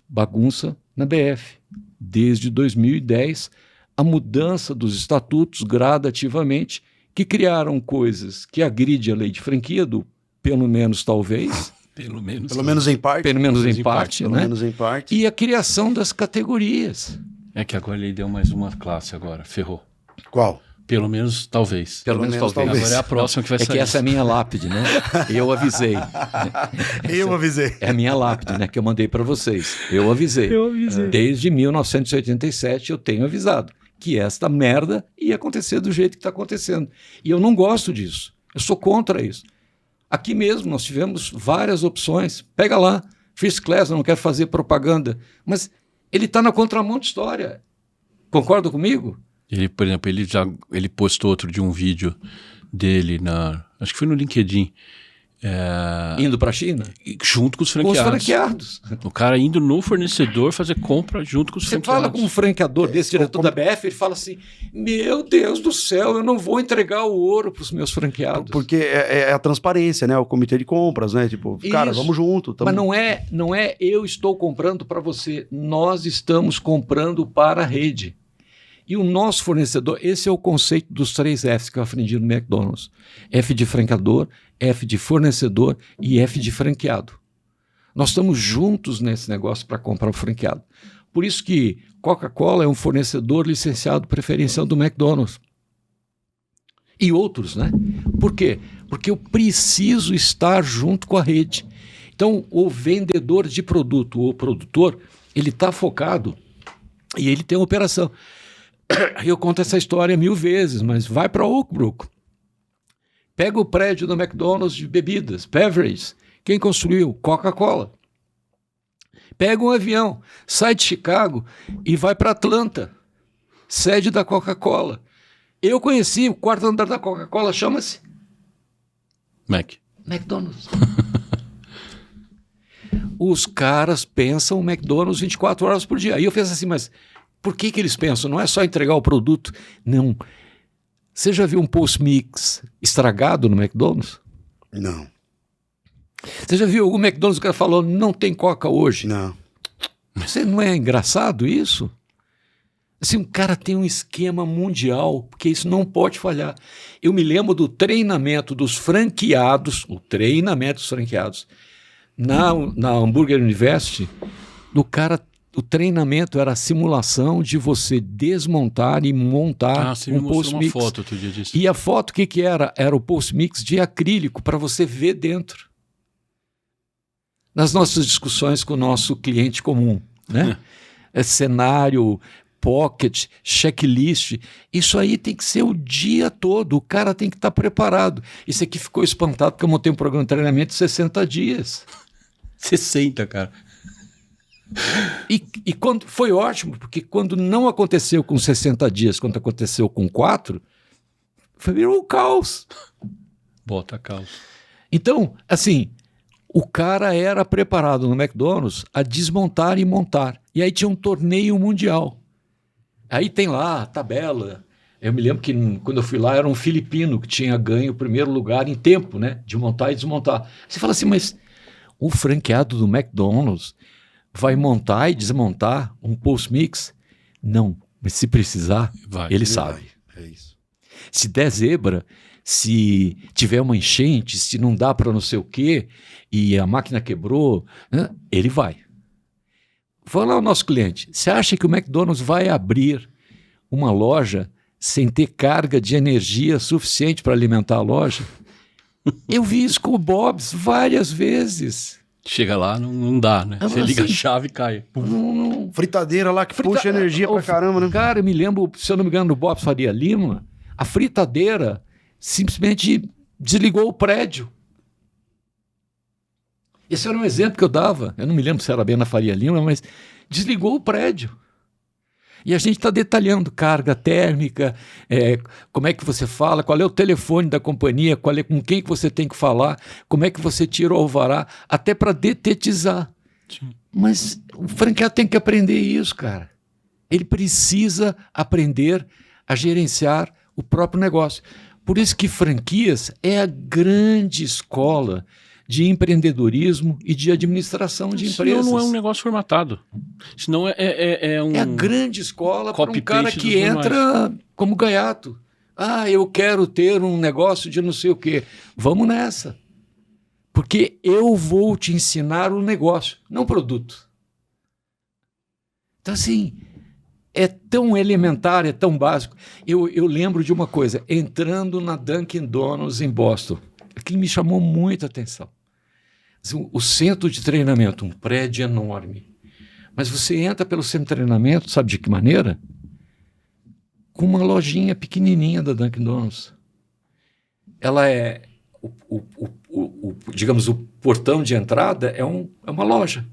Speaker 3: Bagunça na BF. Desde 2010, a mudança dos estatutos gradativamente, que criaram coisas que agridem a lei de franquia do pelo menos talvez.
Speaker 2: Pelo menos
Speaker 1: em parte.
Speaker 3: Pelo menos em parte,
Speaker 1: Pelo
Speaker 3: né?
Speaker 1: menos em parte.
Speaker 3: E a criação das categorias.
Speaker 2: É que agora ele deu mais uma classe agora, ferrou.
Speaker 1: Qual?
Speaker 2: Pelo menos talvez.
Speaker 3: Pelo menos talvez.
Speaker 2: Agora é a próxima que vai
Speaker 3: É
Speaker 2: sair.
Speaker 3: que essa é a minha lápide, né? Eu avisei.
Speaker 1: Eu avisei.
Speaker 3: É a minha lápide, né? Que eu mandei para vocês. Eu avisei. Desde 1987 eu tenho avisado que esta merda ia acontecer do jeito que está acontecendo. E eu não gosto disso. Eu sou contra isso. Aqui mesmo nós tivemos várias opções. Pega lá, First Class, eu não quero fazer propaganda. Mas ele está na contramão de história. Concorda comigo?
Speaker 2: Ele, por exemplo, ele postou outro de um vídeo dele acho que foi no LinkedIn.
Speaker 3: Indo para a China?
Speaker 2: Junto com os
Speaker 3: Com os
Speaker 2: franqueados.
Speaker 3: franqueados.
Speaker 2: O cara indo no fornecedor fazer compra junto com os
Speaker 3: Você
Speaker 2: franqueados.
Speaker 3: fala com um franqueador desse diretor da BF, ele fala assim, meu Deus do céu, eu não vou entregar o ouro para os meus franqueados.
Speaker 1: Porque é a transparência, né? O comitê de compras, né? Tipo, cara,
Speaker 3: Isso.
Speaker 1: vamos junto.
Speaker 3: Mas não é eu estou comprando para você, nós estamos comprando para a rede. E o nosso fornecedor, esse é o conceito dos 3 Fs que eu aprendi no McDonald's. F de franqueador, F de fornecedor e F de franqueado. Nós estamos juntos nesse negócio para comprar o franqueado. Por isso que Coca-Cola é um fornecedor licenciado preferencial do McDonald's. E outros, né? Por quê? Porque eu preciso estar junto com a rede. Então, o vendedor de produto, o produtor, ele está focado e ele tem uma operação. Eu conto essa história 1000 vezes, mas vai para Oakbrook. Pega o prédio do McDonald's de bebidas, Beverage. Quem construiu? Coca-Cola. Pega um avião, sai de Chicago e vai para Atlanta, sede da Coca-Cola. Eu conheci o 4º andar da Coca-Cola, chama-se McDonald's. Os caras pensam o McDonald's 24 horas por dia. Aí eu penso assim, mas por que eles pensam? Não é só entregar o produto. Não. Você já viu um post-mix estragado no McDonald's?
Speaker 1: Não.
Speaker 3: Você já viu algum McDonald's que o cara falou, não tem Coca hoje?
Speaker 1: Não.
Speaker 3: Você não é engraçado isso? Assim, um cara tem um esquema mundial, porque isso não pode falhar. Eu me lembro do treinamento dos franqueados, na Hambúrguer University, o treinamento era a simulação de você desmontar e montar
Speaker 2: você me
Speaker 3: um
Speaker 2: mostrou uma
Speaker 3: post-mix.
Speaker 2: foto outro dia disso.
Speaker 3: E a foto, o que era? Era o post-mix de acrílico, para você ver dentro. Nas nossas discussões com o nosso cliente comum, né? Cenário, pocket, checklist, isso aí tem que ser o dia todo, o cara tem que estar preparado. Isso aqui ficou espantado porque eu montei um programa de treinamento de 60 dias.
Speaker 2: 60, cara.
Speaker 3: E quando, foi ótimo, porque quando não aconteceu com 60 dias, quando aconteceu com 4, virou um caos.
Speaker 2: Bota caos.
Speaker 3: Então, assim, o cara era preparado no McDonald's a desmontar e montar. E aí tinha um torneio mundial. Aí tem lá a tabela. Eu me lembro que quando eu fui lá era um filipino que tinha ganho o primeiro lugar em tempo, né? De montar e desmontar. Você fala assim, mas o franqueado do McDonald's vai montar e desmontar um post-mix? Não, mas se precisar, ele sabe.
Speaker 1: É isso.
Speaker 3: Se der zebra, se tiver uma enchente, se não dá para não sei o quê, e a máquina quebrou, né, ele vai. Fala ao nosso cliente, você acha que o McDonald's vai abrir uma loja sem ter carga de energia suficiente para alimentar a loja? Eu vi isso com o Bob's várias vezes.
Speaker 2: Chega lá, não dá, né? Você liga a chave e cai.
Speaker 1: Fritadeira lá que puxa energia pra caramba, né?
Speaker 3: Cara, eu me lembro, se eu não me engano, no Bob's Faria Lima, a fritadeira simplesmente desligou o prédio. Esse era um exemplo que eu dava. Eu não me lembro se era bem na Faria Lima, mas desligou o prédio. E a gente está detalhando carga térmica, como é que você fala, qual é o telefone da companhia, com quem que você tem que falar, como é que você tira o alvará, até para detetizar.
Speaker 2: Sim.
Speaker 3: Mas o franqueado tem que aprender isso, cara. Ele precisa aprender a gerenciar o próprio negócio. Por isso que franquias é a grande escola de empreendedorismo e de administração de empresas.
Speaker 2: Senão não é um negócio formatado. Senão é um...
Speaker 3: É a grande escola para um cara
Speaker 2: copy-paste
Speaker 3: que
Speaker 2: dos
Speaker 3: entra como gaiato. Ah, eu quero ter um negócio de não sei o quê. Vamos nessa. Porque eu vou te ensinar o negócio, não o produto. Então, assim, é tão elementar, é tão básico. Eu lembro de uma coisa, entrando na Dunkin' Donuts em Boston, aquilo me chamou muita atenção. O centro de treinamento, um prédio enorme. Mas você entra pelo centro de treinamento, sabe de que maneira? Com uma lojinha pequenininha da Dunkin' Donuts. Ela é, digamos, o portão de entrada é uma loja.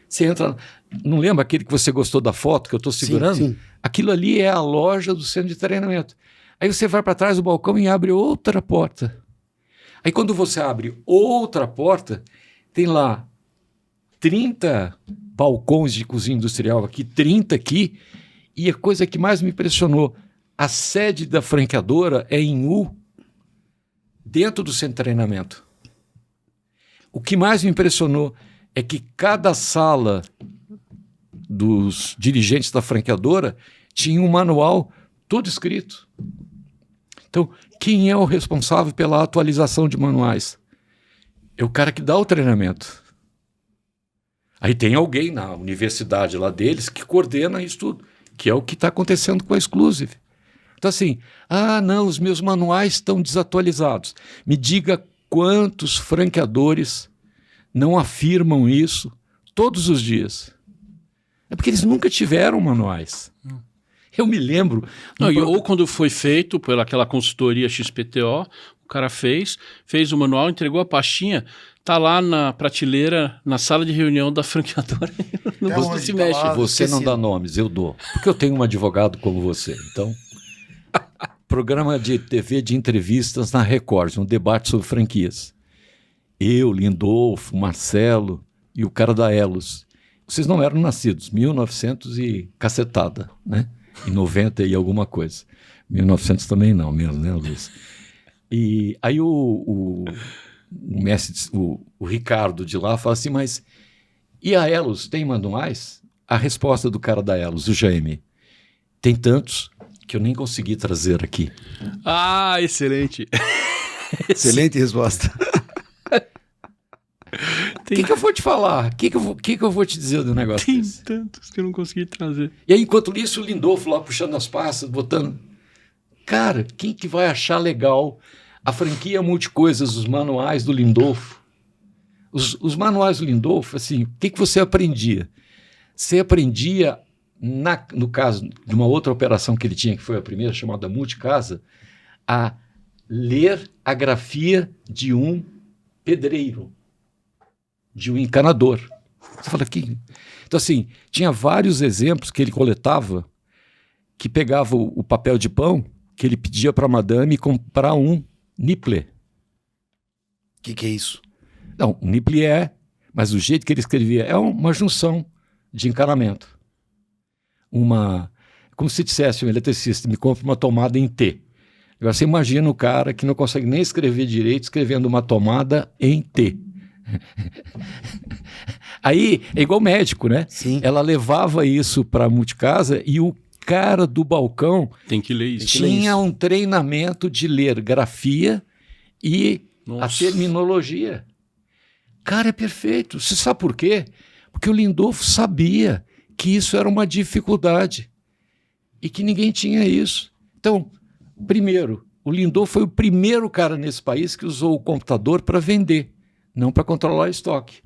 Speaker 3: Você entra, não lembra aquele que você gostou da foto que eu estou segurando?
Speaker 1: Sim.
Speaker 3: Aquilo ali é a loja do centro de treinamento. Aí você vai para trás do balcão e abre outra porta. Aí quando você abre outra porta, tem lá 30 balcões de cozinha industrial aqui, 30 aqui, e a coisa que mais me impressionou, a sede da franqueadora é em U, dentro do centro de treinamento. O que mais me impressionou é que cada sala dos dirigentes da franqueadora tinha um manual todo escrito. Então, quem é o responsável pela atualização de manuais? É o cara que dá o treinamento. Aí tem alguém na universidade lá deles que coordena isso tudo, que é o que está acontecendo com a Exclusive. Então assim, não, os meus manuais estão desatualizados. Me diga quantos franqueadores não afirmam isso todos os dias. É porque eles nunca tiveram manuais. Eu me lembro...
Speaker 2: Ou quando foi feito por aquela consultoria XPTO, o cara fez o manual, entregou a pastinha, tá lá na prateleira, na sala de reunião da franqueadora, não se mexe.
Speaker 3: Você não dá nomes, eu dou. Porque eu tenho um advogado como você. Então, programa de TV de entrevistas na Record, um debate sobre franquias. Eu, Lindolfo, Marcelo e o cara da Elos. Vocês não eram nascidos, 1900 e cacetada, né? Em 90 e alguma coisa. 1900 também não, mesmo, né, Luiz? E aí o mestre, o Ricardo de lá fala assim, mas e a Elos tem manuais? A resposta do cara da Elos, o Jaime, tem tantos que eu nem consegui trazer aqui.
Speaker 2: Ah, excelente.
Speaker 1: Excelente resposta.
Speaker 3: O que eu vou te falar? O que eu vou te dizer do negócio
Speaker 2: Tem
Speaker 3: desse?
Speaker 2: tantos que eu não consegui trazer.
Speaker 3: E aí, enquanto isso, o Lindolfo lá puxando as pastas, botando... Cara, quem que vai achar legal a franquia Multicoisas, os manuais do Lindolfo? Os manuais do Lindolfo, assim, o que você aprendia? Você aprendia, no caso de uma outra operação que ele tinha, que foi a primeira, chamada Multicasa, a ler a grafia de um pedreiro, de um encanador. Você fala aqui. Então, assim, tinha vários exemplos que ele coletava, que pegava o papel de pão, que ele pedia para a madame comprar um nipple.
Speaker 1: O que é isso?
Speaker 3: Não, o nipple mas o jeito que ele escrevia é uma junção de encanamento. Como se dissesse um eletricista, me compra uma tomada em T. Agora você imagina o cara que não consegue nem escrever direito, escrevendo uma tomada em T. Aí é igual médico, né?
Speaker 1: Sim.
Speaker 3: Ela levava isso para a Multicasa e o cara do balcão
Speaker 2: Tem que ler isso.
Speaker 3: tinha um treinamento de ler grafia e
Speaker 2: Nossa.
Speaker 3: a terminologia. Cara, é perfeito. Você sabe por quê? Porque o Lindolfo sabia que isso era uma dificuldade e que ninguém tinha isso. Então, primeiro, o Lindolfo foi o primeiro cara nesse país que usou o computador para vender, não para controlar o estoque.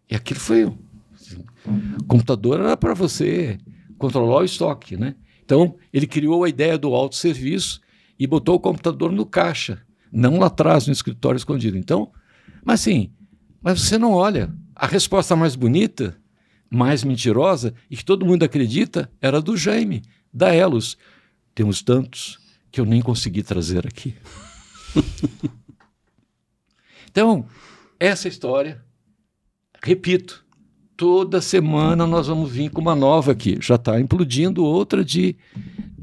Speaker 3: E aquilo foi... O computador era para você controlar o estoque, né? Então, ele criou a ideia do autosserviço e botou o computador no caixa, não lá atrás, no escritório escondido. Então, mas você não olha. A resposta mais bonita, mais mentirosa, e que todo mundo acredita, era do Jaime, da Elos. Temos tantos que eu nem consegui trazer aqui. Então, essa história repito, toda semana nós vamos vir com uma nova aqui. Já está implodindo outra de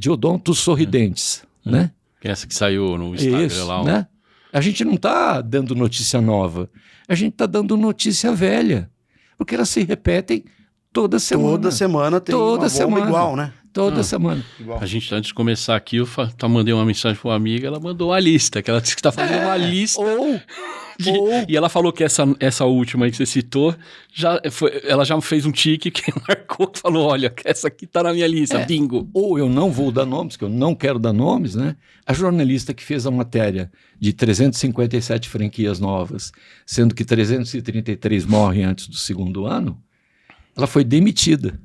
Speaker 3: odontos sorridentes, né?
Speaker 2: Essa que saiu no Instagram
Speaker 3: Isso,
Speaker 2: lá.
Speaker 3: né? A gente não está dando notícia nova, a gente está dando notícia velha, porque elas se repetem toda semana.
Speaker 1: Toda semana tem
Speaker 3: Toda
Speaker 1: uma bomba
Speaker 3: semana.
Speaker 1: igual, né?
Speaker 3: Toda semana.
Speaker 1: Igual.
Speaker 2: A gente, antes de começar aqui, eu mandei uma mensagem para uma amiga, ela mandou uma lista, que ela disse que está fazendo uma lista. E ela falou que essa última aí que você citou, ela já fez um tique que marcou, que falou, olha, essa aqui tá na minha lista, bingo.
Speaker 3: Ou eu não vou dar nomes, que eu não quero dar nomes, né? A jornalista que fez a matéria de 357 franquias novas, sendo que 333 morrem antes do segundo ano, ela foi demitida.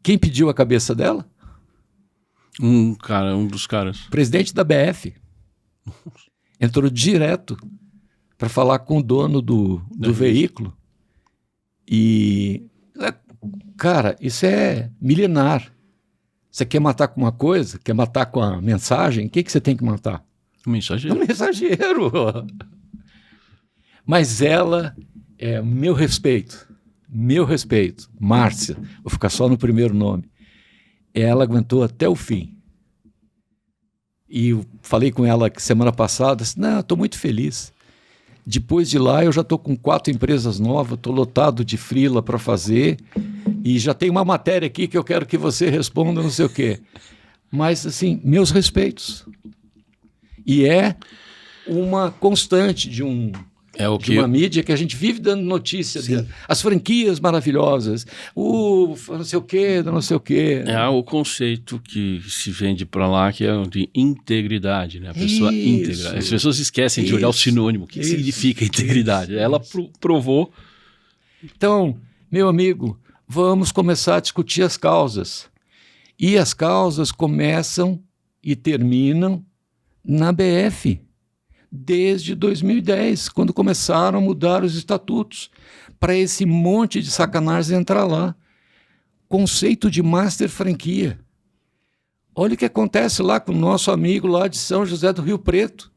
Speaker 3: Quem pediu a cabeça dela?
Speaker 2: Um dos caras.
Speaker 3: O presidente da BF. Entrou direto para falar com o dono do veículo. E, cara, isso é milenar. Você quer matar com uma coisa? Quer matar com a mensagem? O que você tem que matar?
Speaker 2: Um mensageiro.
Speaker 3: Um mensageiro. Mas ela é meu respeito. Meu respeito. Márcia. Vou ficar só no primeiro nome. Ela aguentou até o fim. E eu falei com ela semana passada, disse, não, estou muito feliz. Depois de lá, eu já estou com 4 empresas novas, estou lotado de freela para fazer, e já tem uma matéria aqui que eu quero que você responda, não sei o quê. Mas, assim, meus respeitos. E é uma constante de uma mídia que a gente vive dando notícia as franquias maravilhosas, não sei o quê, não sei o quê.
Speaker 2: É o conceito que se vende para lá, que é de integridade, né? A pessoa íntegra. As pessoas esquecem de olhar o sinônimo. O que significa integridade? Ela provou.
Speaker 3: Então, meu amigo, vamos começar a discutir as causas. E as causas começam e terminam na BF. Desde 2010, quando começaram a mudar os estatutos para esse monte de sacanagem entrar lá. Conceito de master franquia. Olha o que acontece lá com o nosso amigo lá de São José do Rio Preto.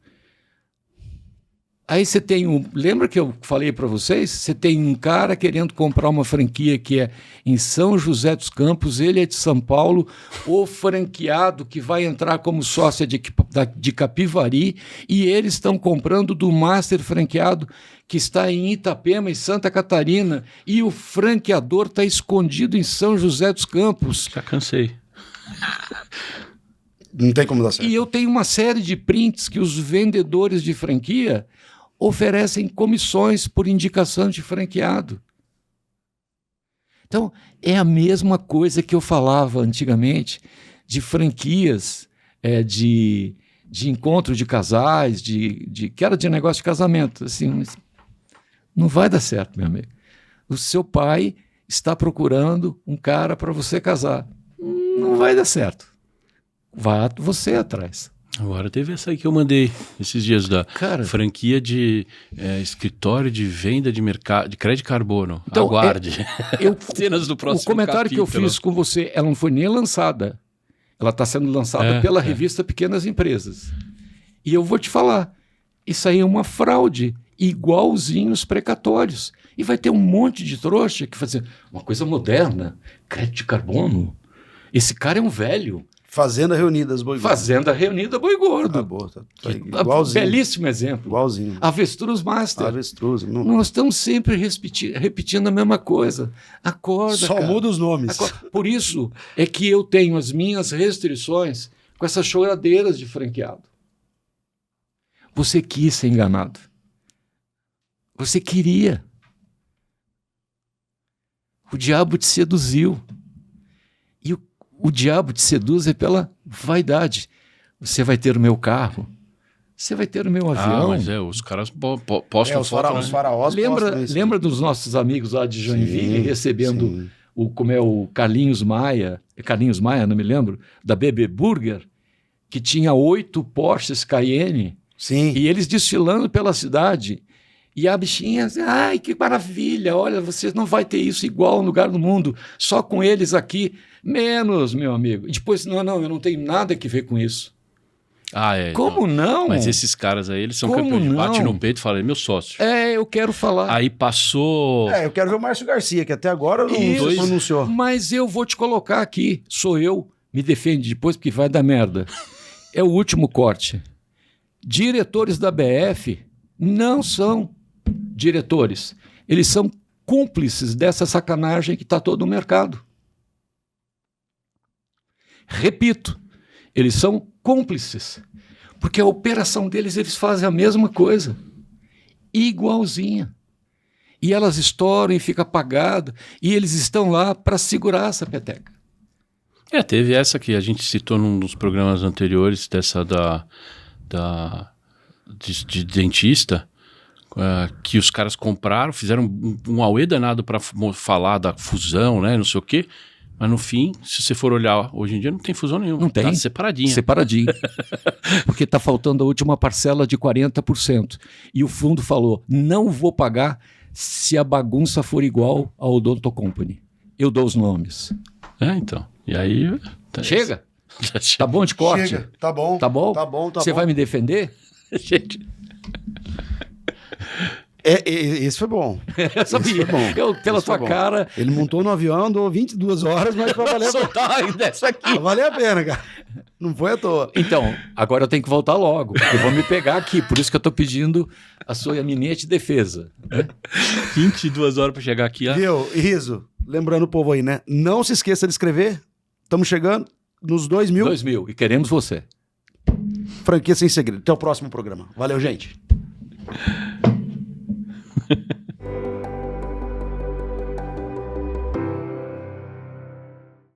Speaker 3: Aí você tem lembra que eu falei para vocês? Você tem um cara querendo comprar uma franquia que é em São José dos Campos, ele é de São Paulo, o franqueado que vai entrar como sócia de Capivari, e eles estão comprando do master franqueado que está em Itapema, em Santa Catarina, e o franqueador está escondido em São José dos Campos.
Speaker 2: Já cansei.
Speaker 1: Não tem como dar certo.
Speaker 3: E eu tenho uma série de prints que os vendedores de franquia oferecem comissões por indicação de franqueado. Então, é a mesma coisa que eu falava antigamente de franquias, de encontro de casais, que era de negócio de casamento. Assim, não vai dar certo, meu amigo. O seu pai está procurando um cara para você casar. Não vai dar certo. Vá você atrás.
Speaker 2: Agora teve essa aí que eu mandei esses dias da franquia de escritório de venda de mercado de crédito carbono.
Speaker 3: Então,
Speaker 2: aguarde.
Speaker 3: Cenas do próximo o comentário capítulo. Que eu fiz com você, ela não foi nem lançada. Ela está sendo lançada pela revista Pequenas Empresas. E eu vou te falar, isso aí é uma fraude, igualzinho os precatórios. E vai ter um monte de trouxa que vai fazer uma coisa moderna, crédito de carbono. Esse cara é um velho.
Speaker 1: Fazenda Reunidas Boi Gordo.
Speaker 3: Fazenda Reunida Boi Gordo.
Speaker 1: Acabou, tá igualzinho.
Speaker 3: Belíssimo exemplo.
Speaker 1: Igualzinho.
Speaker 3: Avestruz Master.
Speaker 1: Avestruz. Não...
Speaker 3: Nós estamos sempre repetindo a mesma coisa. Acorda,
Speaker 1: Só
Speaker 3: cara.
Speaker 1: muda os nomes.
Speaker 3: Por isso é que eu tenho as minhas restrições com essas choradeiras de franqueado. Você quis ser enganado. Você queria. O diabo te seduziu. E o diabo te seduz pela vaidade. Você vai ter o meu carro. Você vai ter o meu avião.
Speaker 2: Mas os caras postam
Speaker 1: os faraós
Speaker 3: lembra dos nossos amigos lá de Joinville recebendo o Carlinhos Maia, não me lembro, da BB Burger, que tinha 8 Porsches Cayenne.
Speaker 1: Sim.
Speaker 3: E eles desfilando pela cidade. E a bichinha, ai, que maravilha, olha, você não vai ter isso igual no lugar do mundo, só com eles aqui, menos, meu amigo. E depois, não, eu não tenho nada que ver com isso.
Speaker 2: Ah, é.
Speaker 3: Como não?
Speaker 2: Mas esses caras aí, eles são
Speaker 3: Como
Speaker 2: campeões de bate
Speaker 3: não?
Speaker 2: no peito e falam, é meu sócio.
Speaker 3: Eu quero falar.
Speaker 2: Aí passou...
Speaker 1: Eu quero ver o Márcio Garcia, que até agora não
Speaker 3: Isso.
Speaker 1: se pronunciou.
Speaker 3: Mas eu vou te colocar aqui. Sou eu. Me defende depois porque vai dar merda. É o último corte. Diretores da BF não são diretores. Eles são cúmplices dessa sacanagem que está todo o mercado. Repito, eles são cúmplices. Porque a operação deles, eles fazem a mesma coisa. Igualzinha. E elas estouram e fica apagado. E eles estão lá para segurar essa peteca.
Speaker 2: Teve essa que a gente citou num dos programas anteriores, dessa de dentista, que os caras compraram, fizeram um auê danado para falar da fusão, né, não sei o quê, mas no fim, se você for olhar, hoje em dia não tem fusão nenhuma.
Speaker 3: Não tem.
Speaker 2: Tá separadinha.
Speaker 3: Separadinho. Porque está faltando a última parcela de 40%. E o fundo falou, não vou pagar se a bagunça for igual ao Odonto Company. Eu dou os nomes.
Speaker 2: Então. E aí...
Speaker 3: Chega? Tá bom de corte?
Speaker 1: Chega, tá bom.
Speaker 3: Tá bom?
Speaker 1: Tá bom, tá
Speaker 3: Você
Speaker 1: bom.
Speaker 3: vai me defender?
Speaker 2: Gente...
Speaker 1: Esse foi bom.
Speaker 3: Eu sabia. Pela
Speaker 1: Esse
Speaker 3: tua
Speaker 1: foi bom.
Speaker 3: cara...
Speaker 1: Ele montou no avião, andou 22 horas, mas vai valer a pena.
Speaker 2: Soltar dessa aqui.
Speaker 1: Valeu a pena, cara. Não foi à toa.
Speaker 3: Então, agora eu tenho que voltar logo, porque vão me pegar aqui. Por isso que eu estou pedindo a sua eminente defesa.
Speaker 2: 22 horas para chegar aqui.
Speaker 1: Viu, Riso? Lembrando o povo aí, né? Não se esqueça de escrever. Estamos chegando nos 2.000.
Speaker 3: 2.000. E queremos você.
Speaker 1: Franquia Sem Segredo. Até o próximo programa. Valeu, gente.